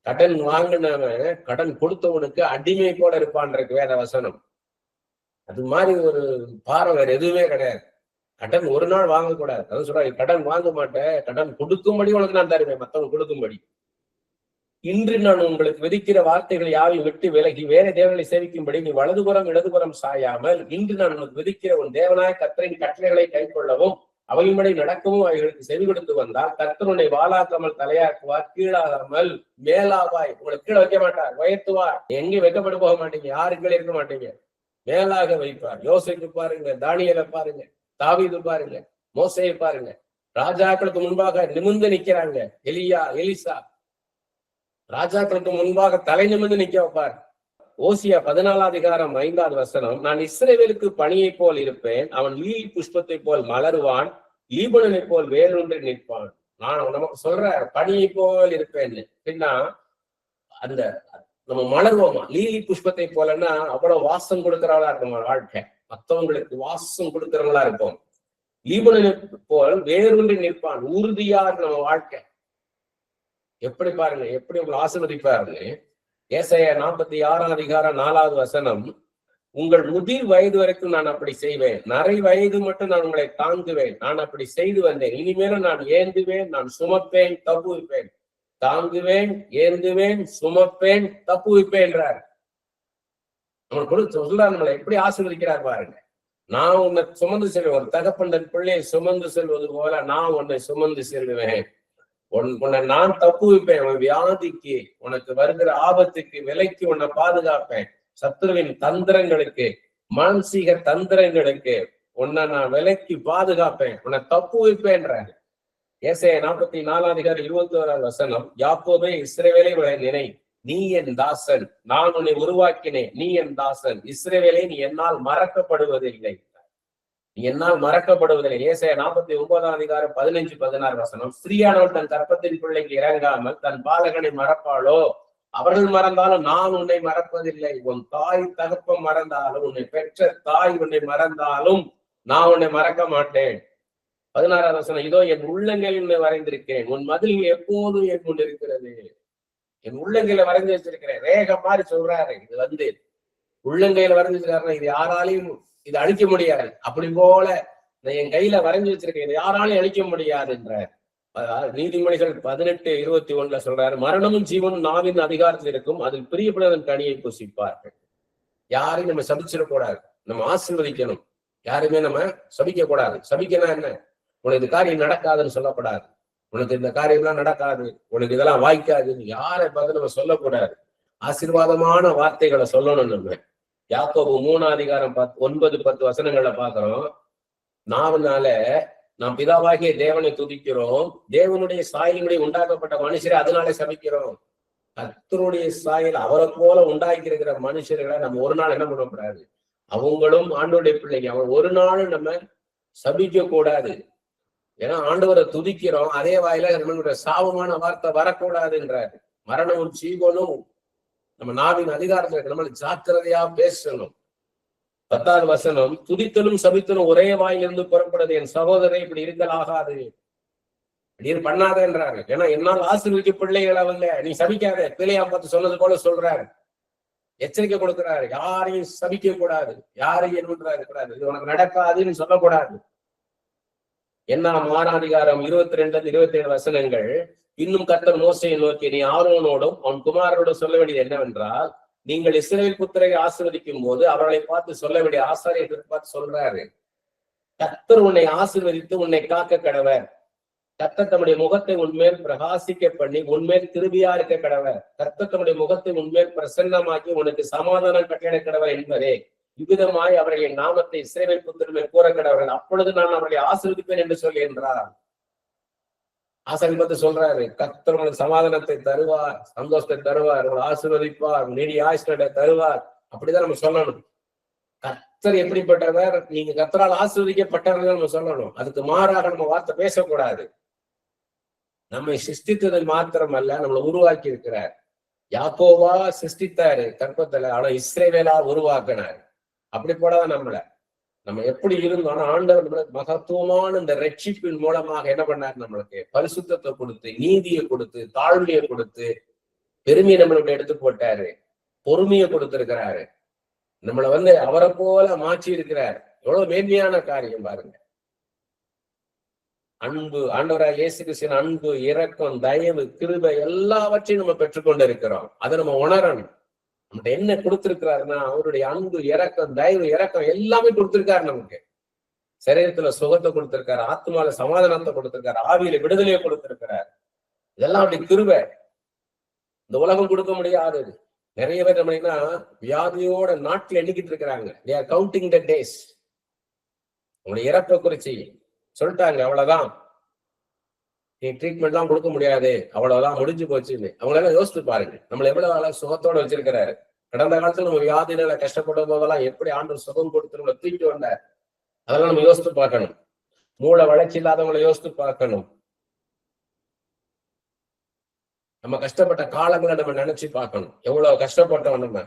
கடன் வாங்கினவன் கடன் கொடுத்தவனுக்கு அடிமை போல இருப்பான்றது வேத வசனம். அது மாதிரி ஒரு பாரம் வேற எதுவுமே கிடையாது. கடன் ஒரு நாள் வாங்கக்கூடாது. அதான் சொல்றாங்க, கடன் வாங்க மாட்டேன், கடன் கொடுக்கும்படி உனக்கு நான் தருவேன், மத்தவங்க கொடுக்கும்படி. இன்று நான் உங்களுக்கு விதிக்கிற வார்த்தைகளை யாவையும் விட்டு விலகி வேற தேவனை சேவிக்கும்படி நீ வலதுபுறம் இடதுபுறம் சாயாமல் இன்று நான் உனக்கு விதிக்கிற உன் தேவனாய் கர்த்தரின் கட்டளைகளை கை கொள்ளவும் அவையும்படி நடக்கவும் அவைகளுக்கு செவி கொடுத்து வந்தால் கர்த்தர் உன்னை வாளாக்காமல் தலையாக்குவார், கீழாகாமல் மேலாவாய். உங்களை கீழே வைக்க மாட்டார், உயர்த்துவார். எங்கேயும் வைக்கப்பட்டு போக மாட்டீங்க, யாருக்குள்ளே இருக்க மாட்டீங்க, மேலாக வைப்பார். யோசேப்பு பாருங்க, தானியேலை பாருங்க, தாவீது பாருங்க, மோசேயை பாருங்க. ராஜாக்களுக்கு முன்பாக நிமிர்ந்து நிக்கிறாங்க. எலிசா ராஜாக்களுக்கு முன்பாக தலை நிமிர்ந்து நிக்க வைப்பார். ஓசியா 14:5 நான் இஸ்ரவேலுக்கு பனியை போல் இருப்பேன், அவன் லீலி புஷ்பத்தை போல் மலருவான், லீபனனை போல் வேறொன்று நிற்பான். நான் நமக்கு சொல்ற பனியை போல் இருப்பேன்னு பின்னா அந்த நம்ம மலர்வோமா லீலி புஷ்பத்தை போலன்னா அவ்வளவு வாசம் கொடுக்கிறவளா இருக்கும் வாழ்க்கை, மற்றவங்களுக்கு வாசம் கொடுக்கிறவங்களா இருப்போம். லீபனனை போல் வேறொன்று நிற்பான், உறுதியா நம்ம வாழ்க்கை. எப்படி பாருங்க, எப்படி உங்களை ஆசீர்வதிப்பாருன்னு. ஏசாயா 46:4 உங்கள் முதிர் வயது வரைக்கும் நான் அப்படி செய்வேன், நரை வயது மட்டும் நான் உங்களை தாங்குவேன். நான் அப்படி செய்து வந்தேன், இனிமேலும் நான் ஏந்துவேன், நான் சுமப்பேன், தப்புவிப்பேன். தாங்குவேன், ஏந்துவேன், சுமப்பேன், தப்புவிப்பேன்றார். சொல்றாரு, நம்மளை எப்படி ஆசீர்வதிக்கிறார் பாருங்க. நான் உன்னை சுமந்து செல்வேன், ஒரு தகப்பன் தன் பிள்ளையை சுமந்து செல்வது போல நான் உன்னை சுமந்து செல்வேன். உன்னை நான் தப்புவிப்பேன். உன் வியாதிக்கு, உனக்கு வருகிற ஆபத்துக்கு, விலைக்கு உன்னை பாதுகாப்பேன். சத்துருவின் தந்திரங்களுக்கு, மானசீக தந்திரங்களுக்கு உன்னை நான் விலைக்கு பாதுகாப்பேன், உன்னை தப்புவிப்பேன்ற. ஏசாயா 44:21 யாக்கோபே இஸ்ரவேலை நினை, நீ என் தாசன், நான் உன்னை உருவாக்கினேன், நீ என் தாசன், இஸ்ரவேலை நீ என்னால் மறக்கப்படுவதில்லை. என்னால் மறக்கப்படுவதில்லை. ஏசாயா 49 15-16 ஸ்திரீயானவள் தன் கற்பத்தின் பிள்ளைக்கு இறங்காமல் தன் பாலகனை மறப்பாளோ? அவர்கள் மறந்தாலும் நான் உன்னை மறப்பதில்லை. உன் தாய் தகப்பம் மறந்தாலும், உன்னை பெற்ற தாய் உன்னை மறந்தாலும் நான் உன்னை மறக்க மாட்டேன். 16 இதோ என் உள்ளங்கையில் வரைந்திருக்கேன், உன் மதில் எப்போதும் என் முன் இருக்கிறது. என் உள்ளங்கையில வரைஞ்சு வச்சிருக்கிறேன். ரேக மாதிரி சொல்றாரு. இது உள்ளங்கையில வரைஞ்சு வச்சிருக்காருன்னா இது யாராலையும் இதை அழிக்க முடியாது. அப்படி போல நான் என் கையில வரைஞ்சு வச்சிருக்கேன், இதை யாராலையும் அழிக்க முடியாதுன்ற நீதிமொழிகள் 18:21 சொல்றாரு, மரணமும் ஜீவனும் நாவின் அதிகாரத்தில் இருக்கும், அதில் பிரியப்படுவதன் கனியை புசிப்பார்கள். யாரையும் நம்ம சபிச்சிடக்கூடாது, நம்ம ஆசீர்வதிக்கணும். யாருமே நம்ம சபிக்க கூடாது. சபிக்கணும் என்ன? உனக்கு இந்த காரியம் நடக்காதுன்னு சொல்லக்கூடாது. உனக்கு இந்த காரியம்லாம் நடக்காது, உனக்கு இதெல்லாம் வாய்க்காதுன்னு யாரை பார்த்து நம்ம சொல்லக்கூடாது. ஆசீர்வாதமான வார்த்தைகளை சொல்லணும். நம்ம யாக்கோபு 3:9-10 பாக்குறோம். நாவனால நாம் பிதாவாகிய தேவனை துதிக்கிறோம், தேவனுடைய சாயலினுடைய உண்டாக்கப்பட்ட மனுஷரை அதனால சபிக்கிறோம். கர்த்தருடைய சாயல் அவரை போல உண்டாக்கி இருக்கிற மனுஷர்களை நம்ம ஒரு நாள் என்ன பண்ணக்கூடாது, அவங்களும் ஆண்டவருடைய பிள்ளைங்க, அவன் ஒரு நாள் நம்ம சபிக்க கூடாது. ஏன்னா ஆண்டவரை துதிக்கிறோம், அதே வாயில நம்மளுடைய சாபமான வார்த்தை வரக்கூடாதுன்றாரு. மரணமும் ஜீவனும் நம்ம நாவின் அதிகாரத்துல இருக்கு, நம்ம ஜாக்கிரதையா பேசணும். 10 துதித்தலும் சபித்தலும் ஒரே வாயிலிருந்து புறப்படுது, என் சகோதரரை இப்படி இருக்கலாகாது, இப்படி பண்ணாதன்றாரு. ஏன்னா என்னால் ஆசீர்வதிக்க பிள்ளைகள் அவல்ல, நீ சபிக்காத. பிள்ளையா பார்த்து சொன்னது போல சொல்றாரு, எச்சரிக்கை கொடுக்கிறாரு. யாரையும் சபிக்க கூடாது, யாரையும் என்ன கூடாது, இது உனக்கு நடக்காதுன்னு சொல்லக்கூடாது. என்ன 6:22-27 இன்னும் கர்த்தர் மோசேயை நோக்கி, நீ ஆரோனோடும் அவன் குமாரனோடும் சொல்ல வேண்டியது என்னவென்றால், நீங்கள் இஸ்ரவேல் புத்திரரை ஆசீர்வதிக்கும் போது அவர்களை பார்த்து சொல்ல வேண்டிய, ஆசாரியத்தை பார்த்து சொல்றாரு, கர்த்தர் உன்னை ஆசீர்வதித்து உன்னை காக்க கடவர். கர்த்தர் தம்முடைய முகத்தை உன்மேல் பிரகாசிக்க பண்ணி உன்மேல் கிருபையா இருக்க கடவர். கர்த்தர் தம்முடைய முகத்தை உன்மேல் பிரசன்னமாக்கி உனக்கு சமாதானம் கட்டளை கடவர் என்பதே. இவ்விதமாய் அவர்களின் நாமத்தை இஸ்ரவேல் புத்திரர் கூற கடவர்கள், அப்பொழுது நான் அவர்களை ஆசீர்வதிப்பேன் என்று சொல்லி என்றார். ஆசாரி பார்த்து சொல்றாரு, கர்த்தர் உங்களுக்கு சமாதானத்தை தருவார், சந்தோஷத்தை தருவார், உங்களை ஆசீர்வதிப்பார், நீடிய ஆயுஷ்களை தருவார். அப்படிதான் நம்ம சொல்லணும். கர்த்தர் எப்படிப்பட்டவர், நீங்க கர்த்தரால் ஆசீர்வதிக்கப்பட்டவர்கள் நம்ம சொல்லணும். அதுக்கு மாறாக நம்ம வார்த்தை பேசக்கூடாது. நம்மை சிருஷ்டித்தது மாத்திரம் அல்ல, நம்மளை உருவாக்கி இருக்கிறார். யாக்கோவா சிருஷ்டித்தாரு கற்பத்துல, ஆனா இஸ்ரவேலா உருவாக்கினார். அப்படி போலதான் நம்ம எப்படி இருந்தோம், ஆண்டவர் நம்மளுக்கு மகத்துவமான இந்த ரட்சிப்பின் மூலமாக என்ன பண்ணாரு, நம்மளுக்கு பரிசுத்தத்தை கொடுத்து, நீதியை கொடுத்து, தாழ்மையை கொடுத்து, பெருமையை நம்மளுக்கு எடுத்து போட்டாரு, பொறுமையை கொடுத்திருக்கிறாரு. நம்மளை அவரை போல மாற்றி இருக்கிறார். எவ்வளவு மேன்மையான காரியம் பாருங்க. அன்பு, ஆண்டவராக இயேசு கிறிஸ்துவின் அன்பு, இரக்கம், தயவு, கிருபை எல்லாவற்றையும் நம்ம பெற்றுக்கொண்டு இருக்கிறோம். அதை நம்ம உணரணும். நம்ம என்ன கொடுத்திருக்கிறாருன்னா, அவருடைய அன்பு, இரக்கம், தயவு, இரக்கம் எல்லாமே கொடுத்திருக்காரு. நமக்கு சரீரத்துல சுகத்தை கொடுத்திருக்காரு, ஆத்மால சமாதானத்தை கொடுத்திருக்காரு, ஆவியில விடுதலையை கொடுத்திருக்கிறார். இதெல்லாம் அப்படி கிருபை. இந்த உலகம் கொடுக்க முடியாதது. நிறைய பேர் நம்மளா வியாதியோட நாட்டில் எண்ணிக்கிட்டு இருக்கிறாங்க. they are counting the days. உங்களுடைய இறப்பை குறிச்சு சொல்லிட்டாங்க, அவ்வளவுதான், நீ ட்ரீட்மெண்ட் எல்லாம் கொடுக்க முடியாது, அவ்வளவுதான், முடிஞ்சு போச்சுன்னு. அவங்களெல்லாம் யோசித்து பாருங்க, நம்மள எவ்வளவு நாளா சுகத்தோட வச்சிருக்கிறாரு. கடந்த காலத்துல நம்ம வியாதியில கஷ்டப்படும் போதெல்லாம் எப்படி ஆண்டவர் சுகம் கொடுத்து நம்மளை தூக்கிட்டு வந்தார், அதெல்லாம் நம்ம யோசித்து பார்க்கணும். மூளை வளர்ச்சி இல்லாதவங்களை யோசித்து பார்க்கணும். நம்ம கஷ்டப்பட்ட காலங்களை நம்ம நினைச்சு பார்க்கணும். எவ்வளவு கஷ்டப்பட்டோம் நம்ம.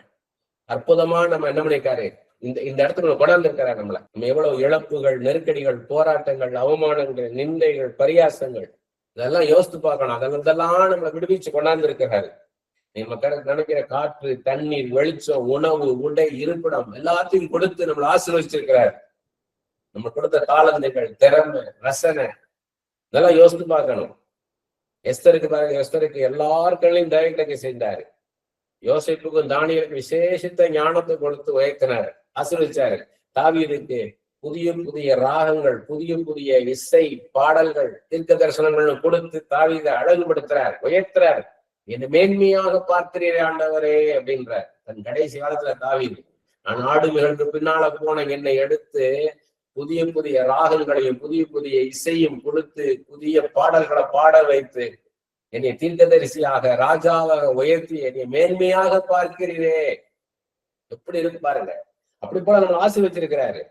அற்புதமா நம்ம என்ன பண்ணிருக்காரு, இந்த இடத்துல கொண்டாந்து இருக்கிறாரு நம்மள. நம்ம எவ்வளவு இழப்புகள், நெருக்கடிகள், போராட்டங்கள், அவமானங்கள், நிந்தைகள், பரியாசங்கள், இதெல்லாம் யோசித்து பார்க்கணும். அதெல்லாம் நம்மளை விடுவிச்சு கொண்டாந்து இருக்கிறாரு. நம்ம நினைக்கிற காற்று, தண்ணீர், வெளிச்சம், உணவு, உடை, இருப்பிடம் எல்லாத்தையும் கொடுத்து நம்மளை ஆசீர்வதிச்சிருக்கிறார். நம்ம கொடுத்த காலந்தைகள், திறமை, ரசனை, இதெல்லாம் யோசித்து பார்க்கணும். எஸ்தருக்கு பாருங்க, எஸ்தருக்கு எல்லாருக்களையும் தயவு செய்தாரு. யோசிப்புக்கும் தானியலுக்கு விசேஷித்த ஞானத்தை கொடுத்து உயர்த்தினார், ஆசீர்வதிச்சாரு. தாவீதுக்கு புதிய புதிய ராகங்கள், புதிய புதிய இசை பாடல்கள், தீர்க்க தரிசனங்கள் கொடுத்து தாவீதை அழகுபடுத்துறார், உயர்த்துறார். என்னை மேன்மையாக பார்க்கிறீரே ஆண்டவரே அப்படின்றார். தன் கடைசி காலத்துல தாவீது, நான் ஆடு மிகழ்ந்து பின்னால போன என்னை எடுத்து புதிய புதிய ராகங்களையும் புதிய புதிய இசையும் கொடுத்து புதிய பாடல்களை பாட வைத்து என்னை தீர்க்கதரிசியாக, ராஜாவாக உயர்த்தி என்னை மேன்மையாக பார்க்கிறீரே. எப்படி இருக்கு பாருங்க. அப்படி போல நம்ம ஆசீர்வதிச்சிருக்கிறாரு.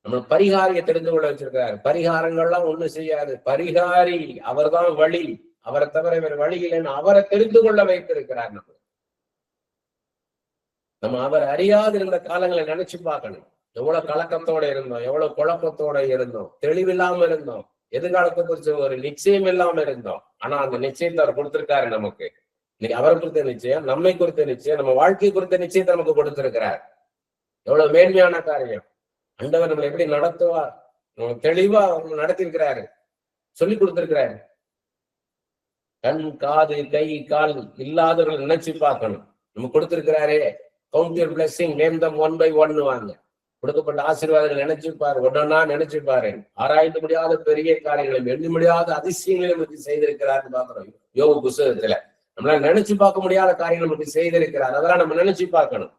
நம்ம பரிகாரியை தெரிந்து கொள்ள வச்சிருக்காரு. பரிகாரங்கள்லாம் ஒண்ணு செய்யாது. பரிகாரி அவர்தான் வழி, அவரை தவிர வேறு வழி இல்லைன்னு அவரை தெரிந்து கொள்ள வைத்திருக்கிறார். நம்ம அவர் அறியாது இருந்த காலங்களை நினைச்சு பார்க்கணும். எவ்வளவு கலக்கத்தோட இருந்தோம், எவ்வளவு குழப்பத்தோட இருந்தோம், தெளிவில்லாம இருந்தோம், எதிர்காலத்தை குறிச்ச ஒரு நிச்சயம் இல்லாம இருந்தோம். ஆனா அந்த நிச்சயத்தை அவர் கொடுத்திருக்காரு நமக்கு. இன்னைக்கு அவரை குறித்த நிச்சயம், நம்மை குறித்த நிச்சயம், நம்ம வாழ்க்கை குறித்த நிச்சயத்தை நமக்கு கொடுத்திருக்கிறார். எவ்வளவு மேன்மையான காரியம். ஆண்டவர் நம்மளை எப்படி நடத்துவார், நம்ம தெளிவா நடத்திருக்கிறாரு, சொல்லி கொடுத்திருக்கிறாரு. கண், காது, கை, கால் இல்லாதவர்கள் நினைச்சு பார்க்கணும். நம்ம கொடுத்திருக்கிறாரே, count your blessing, name them one by one வாங்க. கொடுக்கப்பட்ட ஆசீர்வாதங்கள் நினைச்சுப்பாரு, ஒன்னா நினைச்சுப்பாரு. ஆராய்ந்து முடியாத பெரிய காரியங்களையும் எண்ணி முடியாத அதிசயங்களையும் நமக்கு செய்திருக்கிறார்னு பாக்குறோம் யோபு புத்தகத்துல. நம்மளால நினைச்சு பார்க்க முடியாத காரியங்கள் நமக்கு செய்திருக்கிறார். அதெல்லாம் நம்ம நினைச்சு பார்க்கணும்.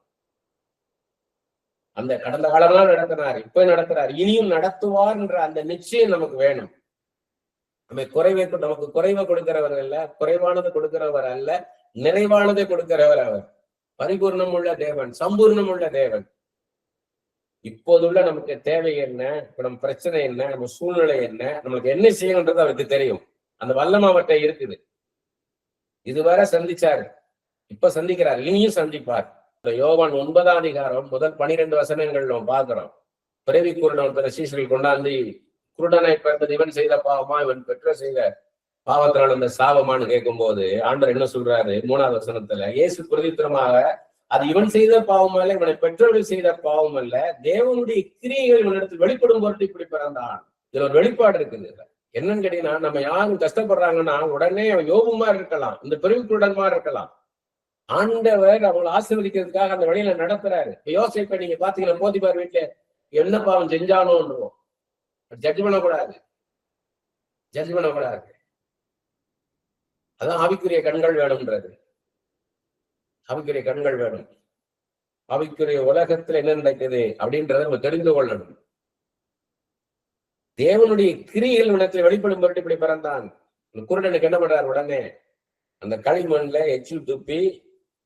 அந்த கடந்த காலம்லாம் நடத்தினார், இப்ப நடத்துறாரு, இனியும் நடத்துவார் என்ற அந்த நிச்சயம் நமக்கு வேணும். நமக்கு குறைவை கொடுக்கிறவர் அல்ல, குறைவானது கொடுக்கிறவர் அல்ல, நிறைவானதை கொடுக்கிறவர் அவர். பரிபூர்ணம் உள்ள தேவன், சம்பூர்ணம் உள்ள தேவன். இப்போதுள்ள நமக்கு தேவை என்ன, இப்ப நம்ம பிரச்சனை என்ன, நம்ம சூழ்நிலை என்ன, நம்மளுக்கு என்ன செய்யணும்ன்றது அவருக்கு தெரியும். அந்த வல்லமை அவர்கிட்ட இருக்குது. இதுவரை சந்திச்சாரு, இப்ப சந்திக்கிறார், இனியும் சந்திப்பார். யோவான் 9ஆம் அதிகாரம் முதல் 12 வசனங்கள் நம்ம பார்க்கிறோம். பிறவி குருடன் சீசர்கள் கொண்டாந்து, குருடனை பிறந்தது இவன் செய்த பாவமா, இவன் பெற்ற செய்த பாவத்தினால் அந்த சாபமானு கேட்கும் போது ஆண்டவர் என்ன சொல்றாரு 3ஆவது வசனத்துல, இயேசு பிரதித்திரமாக, அது இவன் செய்த பாவம் அல்ல, இவனை பெற்றோர்கள் செய்த பாவம் அல்ல, தேவனுடைய கிரியைகள் இவனிடத்தில் வெளிப்படும் பொருட்டு இப்படி பிறந்தான். இதுல ஒரு வெளிப்பாடு இருக்குது. என்னன்னு கேட்டீங்கன்னா, நம்ம யாரும் கஷ்டப்படுறாங்கன்னா உடனே அவன் யோபுமா இருக்கலாம், இந்த பிறவி குருடன்மா இருக்கலாம். ஆண்டவர் அவங்களை ஆசீர்வதிக்கிறதுக்காக அந்த வழியில நடத்துறாரு. யோசிப்ப நீங்க பாத்தீங்கன்னா, போத்திபார் வீட்டுல என்ன பாவம் செஞ்சானோன்றோம். ஜட்ஜ் பண்ணக்கூடாது, ஜட்ஜ் பண்ணக்கூடாது. அதான் ஆவிக்குரிய கண்கள் வேணும்ன்றது. ஆவிக்குரிய கண்கள் வேணும். ஆவிக்குரிய உலகத்துல என்ன நடக்குது அப்படின்றத நம்ம தெரிந்து கொள்ளணும். தேவனுடைய கிரியைகள் உனக்கு வெளிப்படும் பொருட்டு இப்படி பிறந்தான். குருடனுக்கு என்ன பண்றாரு, உடனே அந்த களிமண்ல எச்சில் துப்பி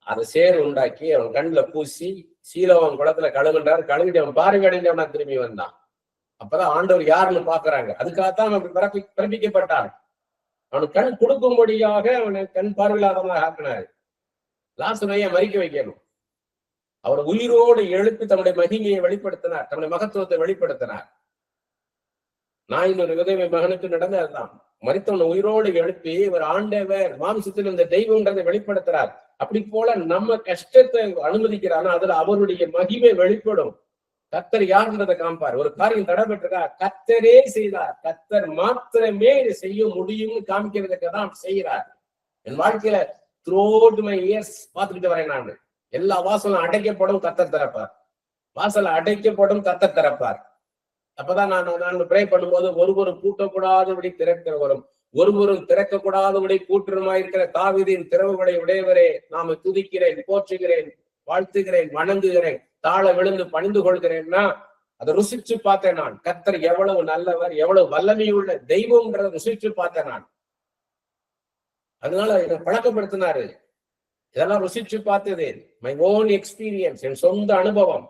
அதை சேர் உண்டாக்கி அவன் கண்ணுல பூசி சீலவன் குளத்துல கழுகுன்றாரு. கழுவிட்டு அவன் பார்வையடைந்தவனா திரும்பி வந்தான். அப்பதான் ஆண்டவர் யாருன்னு பாக்குறாங்க. அதுக்காகத்தான் அவன் பிறப்பிக்கப்பட்டான். அவனுக்கு கண் கொடுக்கும்படியாக அவனை கண் பார்வையில்லாதவனாக ஆக்கினாரு. லாசருவை மறிக்க வைக்கணும். அவர் உயிரோடு எழுப்பி தன்னுடைய மகிமையை வெளிப்படுத்தினார், தன்னுடைய மகத்துவத்தை வெளிப்படுத்தினார். நான் ஒரு விதவை மகனுக்கு நடந்ததுதான். மரித்தவனை உயிரோடு எழுப்பி ஒரு ஆண்டவர் மாம்சத்தில் இந்த தெய்வம்ன்றதை வெளிப்படுத்துறார். அப்படி போல நம்ம கஷ்டத்தை அனுமதிக்கிறார், அதுல அவருடைய மகிமை வெளிப்படும். கர்த்தர் யாருன்றதை காமிப்பார். ஒரு காரியம் தடைபட்டிருக்கா, கர்த்தரே செய்தார், கர்த்தர் மாத்திரமே இதை செய்ய முடியும்னு காமிக்கிறதுக்கு தான் செய்கிறார். என் வாழ்க்கையில த்ரோட் மை இயர்ஸ் பார்த்துக்கிட்டு வரேன். நான் எல்லா வாசலும் அடைக்கப்படும், கர்த்தர் திறப்பார். வாசல் அடைக்கப்படும், கர்த்தர் திறப்பார். அப்பதான் நான் ப்ரே பண்ணும்போது, ஒருவரும் பூட்டக்கூடாதபடி திறக்கிறவரும் ஒருவரும் திறக்கக்கூடாதபடி கூட்டுமாயிருக்கிற தாவீதின் திறவுகளை உடையவரே, நாம துதிக்கிறேன், போற்றுகிறேன், வாழ்த்துகிறேன், வணங்குகிறேன், தாழ விழுந்து பணிந்து கொள்கிறேன்னா அதை ருசிச்சு பார்த்தேன் நான். கர்த்தர் எவ்வளவு நல்லவர், எவ்வளவு வல்லமையுள்ள தெய்வம்ன்றத ருசிச்சு பார்த்தேன் நான். அதனால இதை பழக்கப்படுத்தினாரு. இதெல்லாம் ருசிச்சு பார்த்தது மை ஓன் எக்ஸ்பீரியன்ஸ், என் சொந்த அனுபவம்.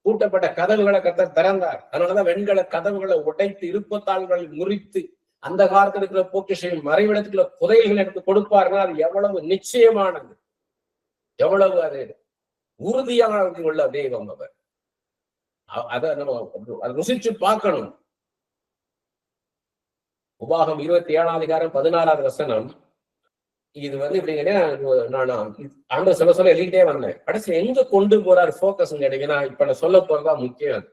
பூட்டப்பட்ட கதவுகளை கர்த்தர் திறந்தார். அதனாலதான் வெண்கல கதவுகளை உடைத்து இருப்பத்தாள்களை முறித்து அந்த காலத்தில் இருக்கிற பொக்கிஷம் மறைவிடத்துக்குள்ள புதையல்கள் எடுத்து கொடுப்பாருன்னா அது எவ்வளவு நிச்சயமானது, எவ்வளவு அது உறுதியான உள்ள தெய்வம் அவர். அதை நம்ம ருசிச்சு பார்க்கணும். உபாகம் 27ஆம் அதிகாரம் 16வது வசனம். இது இப்படிங்கன்னா நான் ஆண்டவர் சொல்ல எழுதிட்டே வந்தேன். கடைசி எங்க கொண்டு போறாரு போக்கஸ் கேட்டீங்கன்னா, இப்ப நான் சொல்ல போறதா முக்கியம்.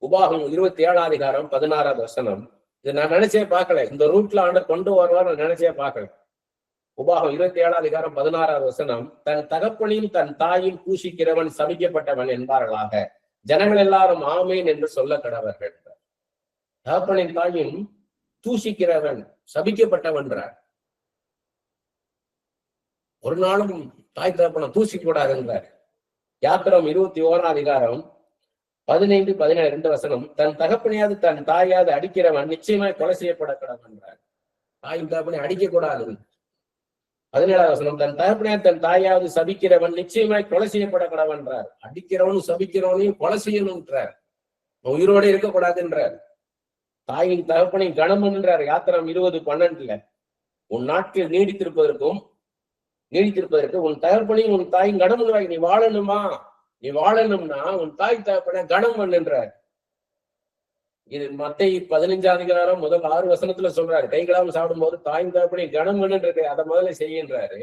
உபாகம் 27ஆம் அதிகாரம் 16வது வசனம். இது நான் நினைச்சே பார்க்கல, இந்த ரூட்ல ஆண்டவர் கொண்டு வருவார் நான் நினைச்சே பார்க்கல. உபாகம் 27ஆம் அதிகாரம் 16வது வசனம். தன் தகப்பனையும் தன் தாயும் பூஷிக்கிறவன் சபிக்கப்பட்டவன் என்பார்களாக, ஜனங்கள் எல்லாரும் ஆமேன் என்று சொல்ல கடவர்கள். தகப்பனின் தாயும் தூஷிக்கிறவன் சபிக்கப்பட்டவன்றார். ஒரு நாளும் தாய் தகப்பனை தூசிக்க கூடாதுன்றார். யாத்திரம் 21ஆம் அதிகாரம் 15-17 வசனம். தன் தகப்பனையாவது தன் தாயாவது அடிக்கிறவன் நிச்சயமாய் கொலை செய்யப்பட கடவன்றார். தாயும் தகப்பனை அடிக்க கூடாது. 17வது வசனம், தன் தகப்பனே தன் தாயாவது சபிக்கிறவன் நிச்சயமாய் கொலை செய்யப்பட கடவன்றார். அடிக்கிறவனும் சபிக்கிறவனையும் கொலை செய்யணும்ன்றார். உயிரோடு இருக்கக்கூடாதுன்றார். தாயின் தகப்பனை கனம் என்றார். யாத்திரம் 20:12. உன் நாட்டில் நீடித்திருப்பதற்கு உன் தகப்பனையும் உன் தாயின் கனம் பண்ணுவாங்க. நீ வாழணுமா? நீ வாழணும்னா உன் தாய் தகப்பனை கனம் பண்ணுன்றார். இது மத்தேயு 15ஆம் அதிகாரம் முதல் 6 வசனத்துல சொல்றாரு. கைகளாமல் சாப்பிடும் போது தாயின் தகப்பனை கனம் பண்ணுன்றது, அதை முதல்ல செய்கின்றாரு.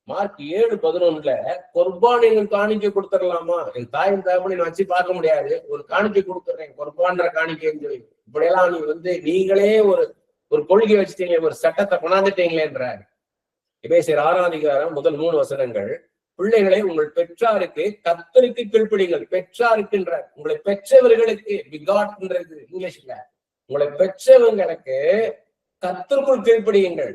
மார்க் 7:11 கொர்பான் காணிக்கை கொடுத்துடலாமா? என் தாயின் தகப்பனை வச்சு பார்க்க முடியாது, ஒரு காணிக்கை கொடுத்துறேன், கொர்பான்ற காணிக்கைன்னு சொல்லி. இப்படியெல்லாம் நீ நீங்களே ஒரு கொள்கை வச்சுட்டீங்க, ஒரு சட்டத்தை கொண்டாந்துட்டீங்களேன்றார். எபேசியர் 6ஆம் அதிகாரம் முதல் 3 வசனங்கள், பிள்ளைகளை உங்கள் பெற்றாருக்கு கர்த்தருக்கு கீழ்ப்படிங்கள். பெற்றாருக்குன்றார். உங்களை பெற்றவர்களுக்கு, பிகாட்ன்றது இங்கிலீஷ்ல, உங்களை பெற்றவங்களுக்கு கர்த்தருக்குள் கீழ்ப்படியுங்கள்.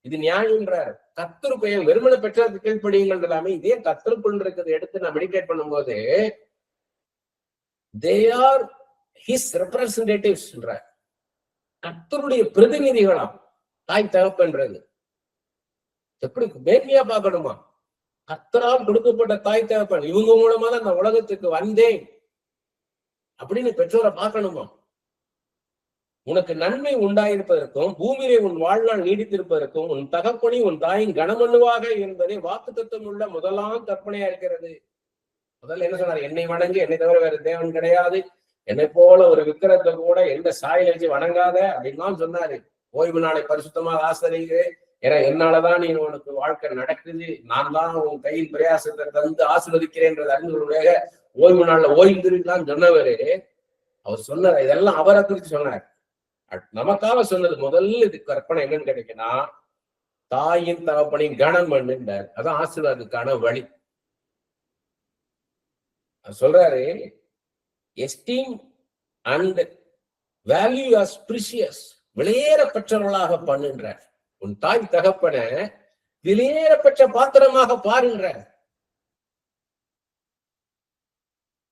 இது நியாயம்ன்றார். கர்த்தருக்கு வெறுமனை பெற்றவருக்கு கீழ்ப்படியுங்கள் எல்லாமே இதே கர்த்தருக்குள் இருக்கிறது எடுத்து நான் மெடிடேட் பண்ணும்போது they are his representatives என்றார். கர்த்தருடைய பிரதிநிதிகளாம் தாய் தகப்பன்றது. எப்படி மேன்மையா பார்க்கணுமா? கர்த்தரால் கொடுக்கப்பட்ட தாய் தகப்பன், இவங்க மூலமா தான் நான் உலகத்துக்கு வந்தேன் அப்படின்னு பெற்றோரை பார்க்கணுமா? உனக்கு நன்மை உண்டாயிருப்பதற்கும் பூமியிலே உன் வாழ்நாள் நீடித்திருப்பதற்கும் உன் தகப்பனை உன் தாயின் கனமண்ணுவாக என்பதை வாக்குத்தத்தம் உள்ள முதலாம் கற்பனையா இருக்கிறது. முதல்ல என்ன சொன்னார்? என்னை வணங்கி, என்னை தவிர வேற தேவன் கிடையாது, என்னை போல ஒரு விக்கிரத்தை கூட எந்த சாயல் வச்சு வணங்காத அப்படின்னு சொன்னாரு. ஓய்வு நாளை பரிசுத்தமாக ஆசிரியர், ஏன்னா என்னாலதான் நீ உனக்கு வாழ்க்கை நடக்குது, நான் தான் உன் கையின் பிரயாசத்தை தந்து ஆசீர்வதிக்கிறேன்றது அறிஞர்களுடைய ஓய்வு நாள்ல ஓய்ந்திருக்கலாம் சொன்னவரு. அவர் சொன்னார், இதெல்லாம் அவரை குறித்து சொன்னார். நமக்காக சொன்னது முதல்ல இது கற்பனை என்னன்னு கிடைக்குன்னா, தாயின் தகப்பனையும் கனம் பண்ணுன்றார். அதான் ஆசீர்வாதத்துக்கான வழி. சொல்றாரு, esteem and value as precious, விலையேறப்பெற்றவர்களாக பண்ணுன்றார். உன் தாய் தகப்பன விலையேறப்பெற்ற பாத்திரமாக பாருன்ற.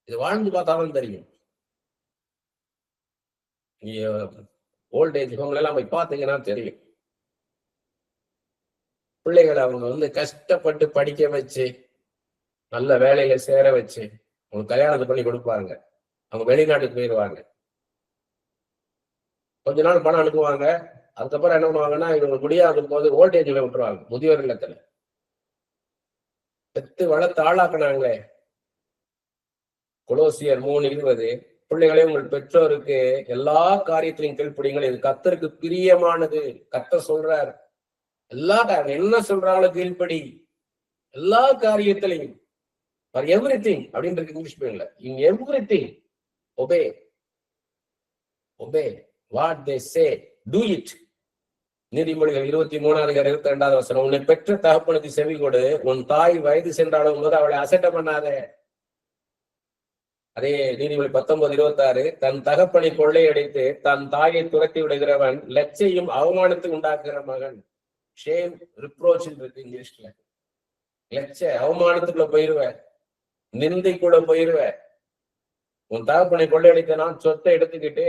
இது வாழ்ந்து பார்த்தாலும் தெரியும். ஓல்டேஜ் ஹோம்ல எல்லாம் போய் பார்த்தீங்கன்னா தெரியும். பிள்ளைகளை அவங்க கஷ்டப்பட்டு படிக்க வச்சு நல்ல வேலையில சேர வச்சு அவங்க கல்யாணத்தை பண்ணி கொடுப்பாங்க. அவங்க வெளிநாட்டுக்கு போயிடுவாங்க, கொஞ்ச நாள் பணம் அனுப்புவாங்க. அதுக்கப்புறம் என்ன பண்ணுவாங்கன்னா, இவங்க முடியாத போது ஓல்டேஜ்ல விட்டுருவாங்க. முதியோர் இல்லத்துல பெத்து வளர்த்து ஆளாக்குனாங்களே. கொலோசியர் 3:20, பிள்ளைகளே உங்கள் பெற்றோருக்கு எல்லா காரியத்திலையும் கீழ்ப்படிங்கள், இது கர்த்தருக்கு பிரியமானது. கர்த்தர் சொல்றார், எல்லா என்ன சொல்றாங்களோ கீழ்ப்படி, எல்லா காரியத்திலையும். ஃபார் எவ்ரிதிங் அப்படின்றது இங்கிலீஷ் பேர்ல. இன் everything obey what they say, do it. நீதிமொழிகள் 23ஆம் அதிகாரம் 22வது வசனம், உன்னை பெற்ற தகப்பனுக்கு செவி கொடு, உன் தாய் வயது சென்றாலும் போது அவளை அசட்டை பண்ணாத. அதே நீதிமொழி 19:26, தன் தகப்பனை கொள்ளையடித்து தன் தாயை துரத்தி விடுகிறவன் லட்சையும் அவமானத்தை உண்டாக்குகிற மகன். ஷேம், ரிப்ரோச் இருக்கு இங்கிலீஷ்ல. லட்ச அவமானத்துக்குள்ள போயிருவ, நிந்தைக்குள்ள போயிருவ. உன் தகப்பனை கொள்ளையடித்தனா சொத்தை எடுத்துக்கிட்டு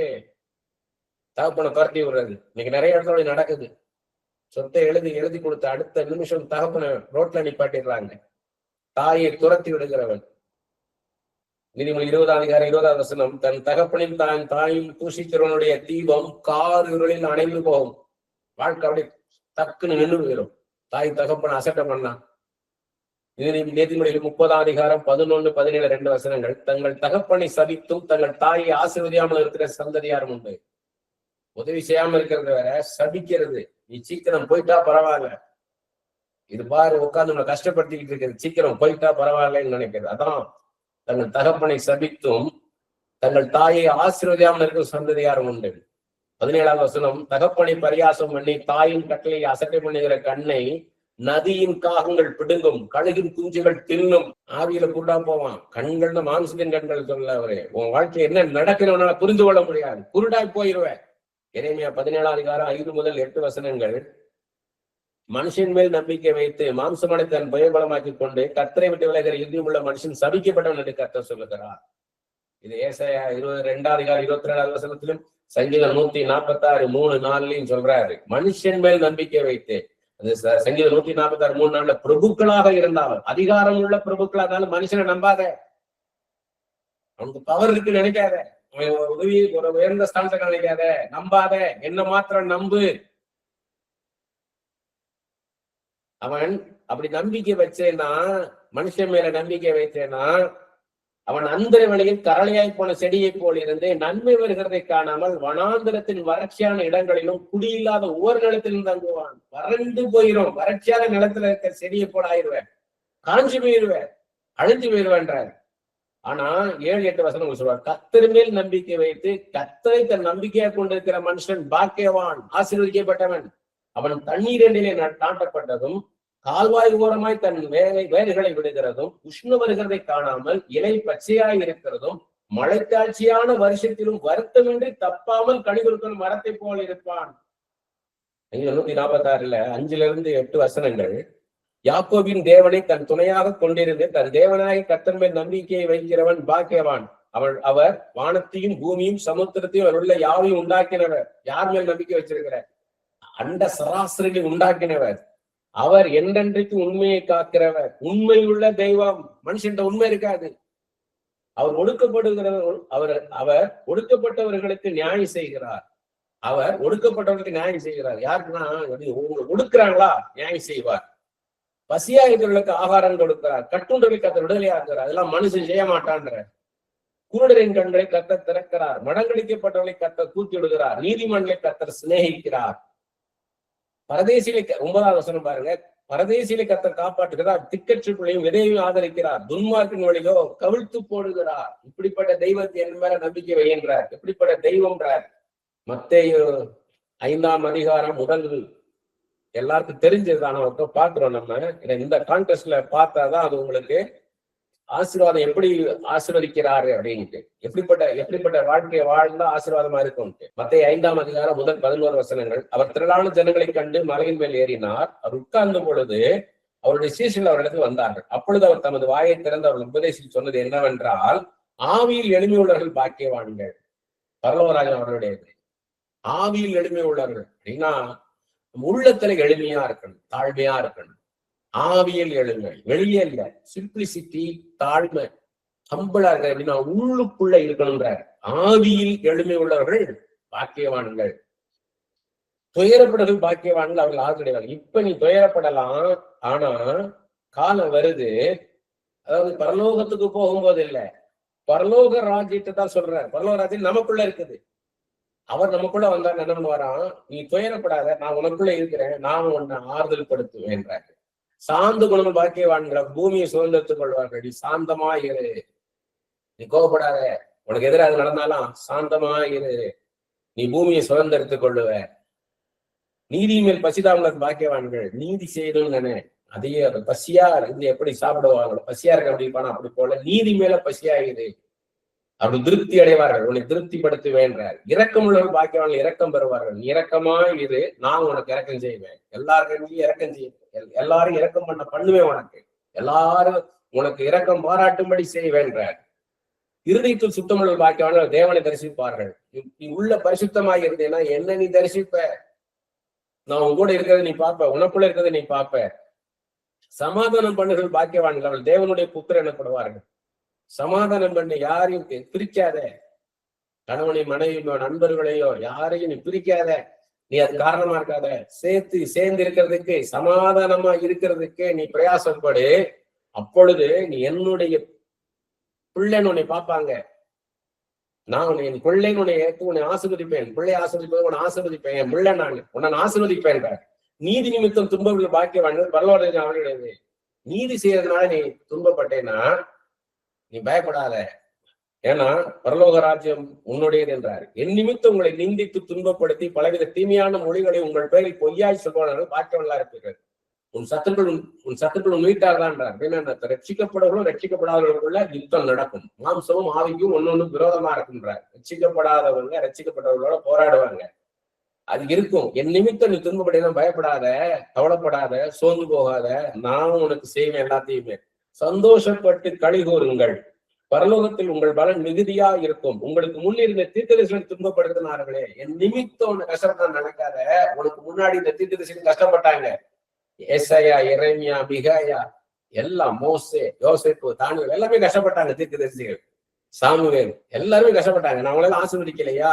தகப்பனை துரத்தி விடுறது. இன்னைக்கு நிறைய இடத்துல நடக்குது. சொத்தை எழுதி கொடுத்த அடுத்த நிமிஷம் தகப்பனை ரோட்ல நிப்பாட்டிடுறாங்க. தாயை துரத்தி விடுகிறவன். நீதிமொழி 20ஆம் அதிகாரம் 20வது வசனம், தன் தகப்பனின் தாயும் தூஷிக்கிறவனுடைய தீபம் கார் இருளில் அணைந்து போகும். வாழ்க்கை அப்படி டக்குன்னு நின்று போயிடும். தாய் தகப்பனை அசட்டை பண்ணா. நீதிமொழியில் 30ஆம் அதிகாரம் 11, 17, 2 வசனங்கள், தங்கள் தகப்பனை சபித்தும் தங்கள் தாயை ஆசீர்வதியாமல் இருக்கிற சந்ததியாரும் உண்டு. உதவி செய்யாம இருக்கிறது வேற, சபிக்கிறது. நீ சீக்கிரம் போயிட்டா பரவாயில்ல, இது பாரு உட்காந்து உன்னை கஷ்டப்படுத்திக்கிட்டு இருக்கிறது, சீக்கிரம் போயிட்டா பரவாயில்லன்னு நினைக்கிறது. அதான் தங்கள் தகப்பனை சபித்தும் தங்கள் தாயை ஆசீர்வதியாமல் இருக்கிற சந்ததியாரும் உண்டு. 17ஆம் வசனம், தகப்பனை பரியாசம் பண்ணி தாயின் கட்டளையை அசட்டை பண்ணுகிற கண்ணை நதியின் காகங்கள் பிடுங்கும், கழுகின் குஞ்சுகள் தின்னும். ஆவியில குருடா போவான். கண்கள்னு மாம்சத்தின் கண்கள் சொல்ல அவரே. உன் வாழ்க்கை என்ன நடக்கிறவனால புரிந்து கொள்ள முடியாது, குருடாய் போயிருவேன். எரேமியா 17ஆம் அதிகாரம் 5 முதல் 8 வசனங்கள், மனுஷன் மேல் நம்பிக்கை வைத்து மாம்சமனை தன் பயபலமாக்கி கொண்டு கர்த்தரை விட்டு விலகிற யுத்தியம் உள்ள மனுஷன் சபிக்கப்பட்டவன் என்று கர்த்தர் சொல்லுகிறார். இது ஏசாயா 22ஆம் அதிகாரம் 22வது வசனத்திலும் சங்கீதம் 146:3-4 சொல்றாரு. மனுஷன் மேல் நம்பிக்கை வைத்து, அது சங்கீதம் 146:3 பிரபுக்களாக இருந்தாலும், அதிகாரம் உள்ள பிரபுக்களாக இருந்தாலும் மனுஷனை நம்பாத. அவனுக்கு பவர் இருக்குன்னு நினைக்காத, உதவி ஒரு உயர்ந்த ஸ்தானத்தை நினைக்காத, நம்பாத, என்ன மாத்திரம் நம்பு. அவன் அப்படி நம்பிக்கை வச்சேன்னா, மனுஷன் மேல நம்பிக்கை வைத்தேன்னா, அவன் அந்த வழியில் கரளையாய் போன செடியை போல் இருந்து நன்மை வருகிறதை காணாமல் வனாந்தரத்தின் வறட்சியான இடங்களிலும் குடியில்லாத ஒவ்வொரு நிலத்திலும் தங்குவான். வறண்டு போயிரும். வறட்சியான நிலத்துல இருக்க செடியை போல ஆயிடுவேன், காஞ்சி போயிருவேன், அழிஞ்சு போயிருவேன்றார். ஆனா 7-8 வசனங்கள் சொல்வார், கர்த்தர் மேல் நம்பிக்கை வைத்து கர்த்தரை தன் நம்பிக்கையா கொண்டிருக்கிற மனுஷன் பாக்கியவான், ஆசீர்வதிக்கப்பட்டவன். அவன் தண்ணீர் எண்ணிலே நாட்டப்பட்டதும் கால்வாய் ஓரமாய் தன் வேர்களை விடுகிறதும் உஷ்ண வருகிறதை காணாமல் இலை பச்சையாய் இருக்கிறதும் மழைக்காட்சியான வருஷத்திலும் வருத்தமின்றி தப்பாமல் கனி கொடுக்கும் மரத்தை போல் இருப்பான். 146 5-8 வசனங்கள். யாக்கோபின் தேவனை தன் துணையாக கொண்டிருந்து தன் தேவனாய கர்த்தர் மேல் நம்பிக்கையை வைக்கிறவன் பாக்கியவான். அவர் வானத்தையும் பூமியும் சமுத்திரத்தையும் அவர் உள்ள யாவையும் உண்டாக்கினவர். யார் மேல் நம்பிக்கை வச்சிருக்கிறார்? அண்ட சராசரிகளை உண்டாக்கினவர். அவர் என்றென்றைக்கு உண்மையை காக்கிறவர். உண்மையுள்ள தெய்வம். மனுஷன் உண்மை இருக்காது. அவர் ஒடுக்கப்படுகிறவர். அவர் ஒடுக்கப்பட்டவர்களுக்கு நியாயம் செய்கிறார். அவர் ஒடுக்கப்பட்டவர்களுக்கு நியாயம் செய்கிறார். யாருக்குன்னா, ஒடுக்குறாங்களா நியாயம் செய்வார். பசியா இருக்கிறவர்களுக்கு ஆகாரம் கொடுக்கிறார். கட்டுண்டவர்களுக்கு கத்தர் விடுதலையா இருக்கிறார். அதெல்லாம் மனுஷன் செய்ய மாட்டான்ற. குருடரின் கண்களை கத்தர் திறக்கிறார். மடங்கடிக்கப்பட்டவர்களை கத்தர் தூக்கி விடுகிறார். நீதிமன்றங்களை கத்தர் சிநேகிக்கிறார். பரதேசியில 9வது வசனம் பாருங்க. பரதேசியில கத்தர் காப்பாற்றுகிறார். திக்கற்றுகளையும் விதையையும் ஆதரிக்கிறார். துன்மார்க்கின் வழியோ கவிழ்த்து போடுகிறார். இப்படிப்பட்ட தெய்வத்தை என் மேல நம்பிக்கை வைகின்றார். எப்படிப்பட்ட தெய்வம்ன்றார். மத்தேயு 5ஆம் அதிகாரம் முதல் எல்லாருக்கும் தெரிஞ்சதுதான பாக்குறோம். நம்ம இந்த கான்டெஸ்ட்ல பார்த்தாதான் அது உங்களுக்கு ஆசீர்வாதம் எப்படி ஆசீர்வதிக்கிறாரு அப்படின்ட்டு, எப்படிப்பட்ட வாழ்க்கையை வாழ்ந்தா ஆசீர்வாதமா இருக்கும். மத்தேயு 5ஆம் அதிகாரம் முதல் 11 வசனங்கள். அவர் திரளான ஜனங்களை கண்டு மலையின் மேல் ஏறினார். அவர் உட்கார்ந்த பொழுது அவருடைய சீஷர்கள் அவரிடத்தில் வந்தார்கள். அப்பொழுது அவர் தமது வாயை திறந்து அவர்கள் உபதேசில் சொன்னது என்னவென்றால், ஆவியில் எளிமையுள்ளவர்கள் பாக்கியவான்கள், பரலோகராஜன் அவர்களுடையது. ஆவியில் எளிமை உள்ளவர்கள் அப்படின்னா உள்ளத்துல எளிமையா இருக்கணும், தாழ்மையா இருக்கணும். ஆவியல் எளிமை, வெளியே இல்ல. சிம்பிளிசிட்டி, தாழ்மை, ஹம்பிளா இருக்க அப்படின்னா உள்ளுக்குள்ள இருக்கணும்ன்றார். ஆவியில் எளிமை உள்ளவர்கள் பாக்கியவான்கள். துயரப்படுகள் பாக்கியவான்கள், அவர்கள் ஆதரவு. இப்ப நீ துயரப்படலாம், ஆனா காலம் வருது, அதாவது பரலோகத்துக்கு போகும்போது இல்ல, பரலோக ராஜ்யத்தை தான் சொல்றார். பரலோக ராஜ்யம் நமக்குள்ள இருக்குது. அவர் நமக்குள்ள வந்தா என்ன பண்ணுவாராம், நீ துயரப்படாத, நான் உனக்குள்ள இருக்கிறேன், நான் உன்னை ஆறுதல் படுத்துவேன்றார். சாந்த குணங்கள் பாக்கியவான்களை பூமியை சுதந்திரத்துக் கொள்வார்கள். நீ சாந்தமா இரு, நீ கோபப்படாத, உனக்கு எதிராக நடந்தாலும் சாந்தமா இரு, நீ பூமியை சுதந்திரத்துக் கொள்ளுவ. நீதி மேல் பசிதாமலர் பாக்கியவான்கள், நீதி செய்யணும் தானே, அதையே பசியா இருந்து எப்படி சாப்பிடுவாங்க, பசியா இருக்க அப்படி இருப்பானா, அப்படி போல நீதி மேல பசியாகுது, அப்படி திருப்தி அடைவார்கள், உன்னை திருப்திப்படுத்துவேன்றார். இரக்கம் உள்ளவர்கள் பாக்கியவான்கள் இரக்கம் பெறுவார்கள். நீ இரக்கமா இரு, நான் உனக்கு இரக்கம் செய்வேன். எல்லாருக்கும் இரக்கம் செய்வேன், எல்லாரும் இரக்கம் பண்ணுவேன், உனக்கு எல்லாரும் உனக்கு இரக்கம் பாராட்டும்படி செய்வேன்றார். இருதயத்தில் சுத்தமுள்ள பாக்கியவான்கள் தேவனை தரிசிப்பார்கள். நீ உள்ள பரிசுத்தமாக இருந்தேன்னா என்ன நீ தரிசிப்ப, நான் உன் கூட இருக்கிறத நீ பார்ப்ப, உனக்குள்ள இருக்கிறத நீ பார்ப்ப. சமாதானம் பண்ணுகள் பாக்கியவான்கள், அவள் தேவனுடைய புத்திரர் எனப்படுவார்கள். சமாதானம் பண்ணி யாரையும் பிரிக்காத, கணவனை மனைவியோ நண்பர்களையோ யாரையும் நீ பிரிக்காத, நீ அது காரணமா இருக்காத, சேர்ந்து இருக்கிறதுக்கு, சமாதானமா இருக்கிறதுக்கு நீ பிரயாசப்படு. அப்பொழுது நீ என்னுடைய பிள்ளைன்னு உன்னை பார்ப்பாங்க. நான் என் பிள்ளைன்னு உன்னை ஏற்று உன்னை ஆசீர்வதிப்பேன், பிள்ளை ஆசீர்வதிப்பேன், உன்னை ஆசீர்வதிப்பேன், என் பிள்ளை நான் உன்னை ஆசீர்வதிப்பேன். நீதி நிமித்தம் துன்பங்கள் பாக்கியவான்கள் பரலோக அவர்களுடையது. நீதி செய்யறதுனால நீ துன்பப்பட்டேன்னா நீ பயப்படாத, ஏன்னா பரலோக ராஜ்யம் உன்னுடையது என்றார். என் நிமித்தம் உங்களை நிந்தித்து துன்பப்படுத்தி பலவித தீமையான மொழிகளை உங்கள் பேரில் பொய்யாய் சொல்வார்கள் பாக்கியவர்களா இருப்பீர்கள். உன் சத்துக்கள் உன் வீட்டார்தான்றார். ரட்சிக்கப்படுவர்களும் ரட்சிக்கப்படாதவர்களுக்குள்ள யுத்தம் நடக்கும். மாம்சமும் ஆவிக்கும் ஒன்னொன்னு விரோதமா இருக்குன்றார். ரட்சிக்கப்படாதவங்க ரட்சிக்கப்பட்டவர்களோட போராடுவாங்க, அது இருக்கும். என் நிமித்தம் நீ துன்பப்பட்டீங்கன்னா பயப்படாத, கவலைப்படாத, சோர்ந்து போகாத, நான் உனக்கு செய்வேன் எல்லாத்தையுமே. சந்தோஷப்பட்டு களி கூறுங்கள், பரலோகத்தில் உங்கள் பலன் மிகுதியா இருக்கும். உங்களுக்கு முன்னிருந்த தீர்க்கதரிசிகள் துன்பப்படுத்தினார்களே, என் நிமித்தம் உன்னை கஷ்டப்பட நடக்காத, உனக்கு முன்னாடி இந்த தீர்க்கதரிசிகள் கஷ்டப்பட்டாங்க, ஏசாயா, எரேமியா, மிகாயா, எல்லாம் மோசே, யோசேப்பு, தானியேல் எல்லாமே கஷ்டப்பட்டாங்க. தீர்க்கதரிசிகள், சாமுவேல் எல்லாருமே கஷ்டப்பட்டாங்க. நான் அவங்களால ஆசீர்வதிக்கலையா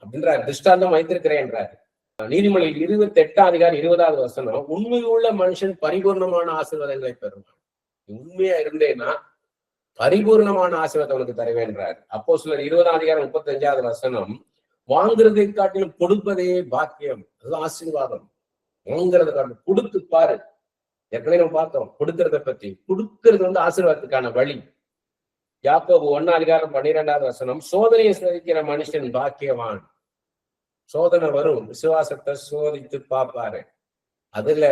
அப்படின்றார். திருஷ்டாந்தம் வைத்திருக்கிறேன் என்றார். நீதிமொழி 28:20 உண்மை உள்ள மனுஷன் பரிபூர்ணமான ஆசீர்வாதங்களை பெறுவான். உண்மையா இருந்தேன்னா பரிபூர்ணமான ஆசீர்வாதம் உனக்கு தருவேன்றார். அப்போஸ்தலர் 20:35 வாங்குறதை காட்டிலும் கொடுப்பதே பாக்கியம், அது ஆசீர்வாதம். வாங்குறதை காட்டிலும் கொடுத்து பாரு. ஏற்கனவே நம்ம பார்த்தோம் கொடுக்கறத பத்தி. கொடுக்கறது ஆசீர்வாதத்துக்கான வழி. யாக்கோபு 1:12 சோதனையை சோதிக்கிற மனுஷன் பாக்கியவான். சோதனை வரும், விசுவாசத்தை சோதித்து பார்ப்பாரு. அதுல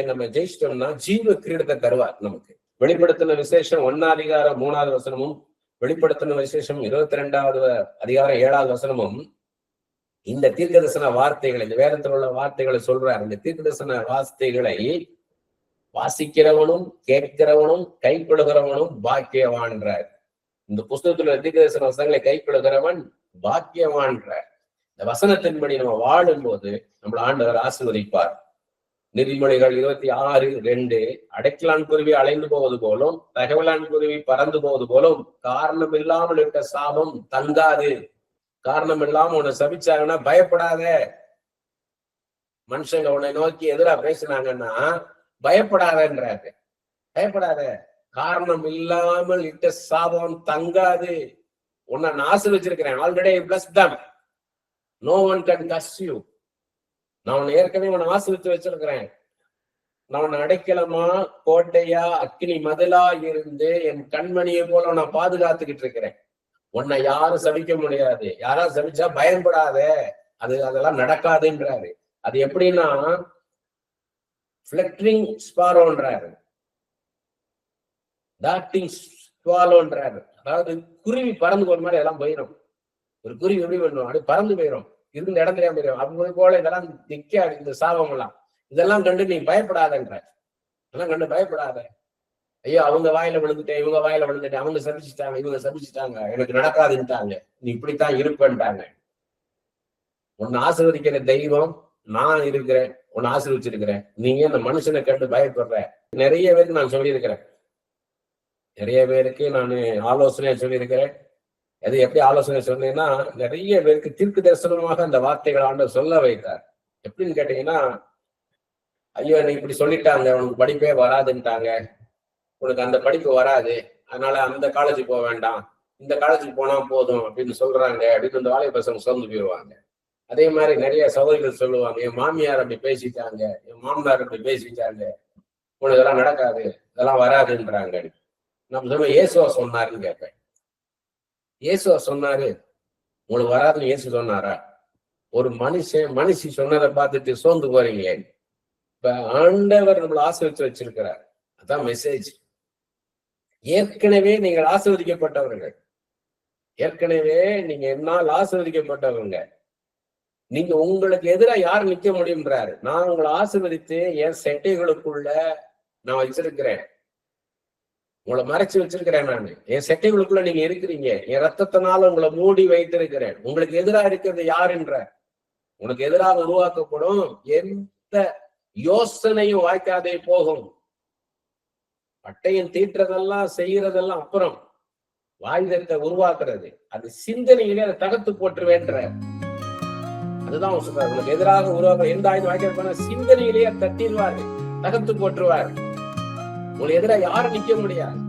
நம்ம ஜெயிச்சிட்டோம்னா ஜீவ கிரீடத்தை தருவார் நமக்கு. வெளிப்படுத்தின விசேஷம் 1:3 வெளிப்படுத்தின விசேஷம் 22:7 இந்த தீர்க்கதரிசன வார்த்தைகளை, இந்த வேதத்தில் உள்ள வார்த்தைகளை சொல்றார். இந்த தீர்க்கதரிசன வார்த்தைகளை வாசிக்கிறவனும் கேட்கிறவனும் கைக்கொள்கிறவனும் பாக்கியவான்றார். இந்த புஸ்தகத்துல தீர்க்கதரிசன வசனங்களை கைக்கொள்கிறவன் பாக்கியவான்றார். இந்த வசனத்தின்படி நம்ம வாழும் போது நம்மள ஆண்டவர் ஆசீர்வதிப்பார். நீதிமொழிகள் 26:2 அடைக்கலான் குருவி அலைந்து போவது போலும் தகவலான் குருவி பறந்து போவது போலும் காரணம் இல்லாமல் இருக்க சாபம் தங்காது. காரணம் இல்லாம உன்னை சபிச்சாங்கன்னா பயப்படாத. மனுஷங்க உன்னை நோக்கி எதிரா பேசினாங்கன்னா பயப்படாதன்றாரு. பயப்படாத, காரணம் இல்லாமல் இட்ட சாபம் தங்காது. உன்னை நான் ஆசீர்வதிச்சிருக்கிறேன். Already bless them. No one can curse you. நான் உன்னை ஏற்கனவே உன்னை ஆசீர்வதித்து வச்சிருக்கிறேன். நான் உன்னை அடைக்கலமா கோட்டையா அக்கினி மதிலா இருந்து என் கண்மணியை போல உன்னை பாதுகாத்துக்கிட்டு இருக்கிறேன். உன்னை யாரும் சபிக்க முடியாது. யாராவது சபிச்சா பயன்படாத, அதெல்லாம் நடக்காதுன்றாரு. அது எப்படின்னா ஃபிளக்டரிங் ஸ்பாரோன்றாரு, டார்டிங் ஸ்வாலோன்றாரு. அதாவது குருவி பறந்து போற மாதிரி எல்லாம் போயிடும். ஒரு குருவி எப்படி பண்ணும், அப்படி பறந்து போயிடும், இருந்த இடம் தெரியாம போயிடும். அப்படி போல இதெல்லாம் நிக்காது. இந்த சாபம் இதெல்லாம் கண்டு நீ பயப்படாதன்ற. இதெல்லாம் கண்டு பயப்படாத. ஐயோ அவங்க வாயில விழுந்துட்டேன், இவங்க வாயில விழுந்துட்டேன், அவங்க சபிச்சுட்டாங்க, இவங்க சபிச்சுட்டாங்க, எனக்கு நடக்காதுன்ட்டாங்க, நீ இப்படித்தான் இருப்பேன்ட்டாங்க. உன்னை ஆசீர்வதிக்கிற தெய்வம் நான் இருக்கிறேன், உன்னை ஆசீர்வச்சிருக்கிறேன். நீங்க இந்த மனுஷனை கண்டு பயப்படுற. நிறைய பேருக்கு நான் சொல்லியிருக்கிறேன். நிறைய பேருக்கு நான் ஆலோசனையா சொல்லியிருக்கிறேன். அது எப்படி ஆலோசனை சொன்னேன்னா, நிறைய பேருக்கு தீர்க்க தரிசனமாக அந்த வார்த்தைகள் ஆண்டவர் சொல்ல வைத்தார். எப்படின்னு கேட்டீங்கன்னா, ஐயோ நீ இப்படி சொல்லிட்டாங்க, உனக்கு படிப்பே வராதுன்ட்டாங்க, உனக்கு அந்த படிப்பு வராது, அதனால அந்த காலேஜுக்கு போக வேண்டாம், இந்த காலேஜுக்கு போனா போதும் அப்படின்னு சொல்றாங்க அப்படின்னு இந்த வாழை பசங்க சோர்ந்து போயிடுவாங்க. அதே மாதிரி நிறைய சகோதரிகள் சொல்லுவாங்க, என் மாமியார் அப்படி பேசிட்டாங்க, என் மாமனார் அப்படி பேசிட்டாங்க, உனக்கு இதெல்லாம் நடக்காது, இதெல்லாம் வராதுன்றாங்க. நம்ம சொல்லுவோம் இயேசுவா சொன்னாருன்னு கேட்பேன். இயேசுவா சொன்னாரு, உங்களுக்கு வராதுன்னு இயேசு சொன்னாரா? ஒரு மனுஷி சொன்னதை பார்த்துட்டு சோர்ந்து போறீங்க. இப்ப ஆண்டவர் நம்மளை ஆசீர்வதிச்சு வச்சிருக்கிறார். அதான் மெசேஜ். ஏற்கனவே நீங்கள் ஆசீர்வதிக்கப்பட்டவர்கள். ஏற்கனவே நீங்க என்னால் ஆசீர்வதிக்கப்பட்டவங்க. நீங்க உங்களுக்கு எதிராக யார் நிக்க முடியும்ன்றாரு. நான் உங்களை ஆசீர்வதித்து என் செட்டைகளுக்குள்ள நான் வச்சிருக்கிறேன், உங்களை மறைச்சு வச்சிருக்கிறேன். நான் என் செட்டைகளுக்குள்ள நீங்க இருக்கிறீங்க. என் ரத்தத்தினால உங்களை மூடி வைத்திருக்கிறேன். உங்களுக்கு எதிராக இருக்கிறது யார் என்ற, உனக்கு எதிராக உருவாக்கப்படும் எந்த யோசனையும் வாய்க்காதே போகும். பட்டயம் தீட்டுறதெல்லாம் செய்யறதெல்லாம் அப்புறம், வாயுதத்தை உருவாக்குறது அது சிந்தனையிலே அதை தகர்த்து போட்டுருவேன்ற. அதுதான் சொல்றாரு, உனக்கு எதிராக உருவாக்க எந்த ஆயுதம் வாய்க்க சிந்தனையிலேயே தட்டிடுவாரு, தகர்த்து போட்டுருவாரு. உங்களுக்கு எதிராக யாரும் நிக்க முடியாது.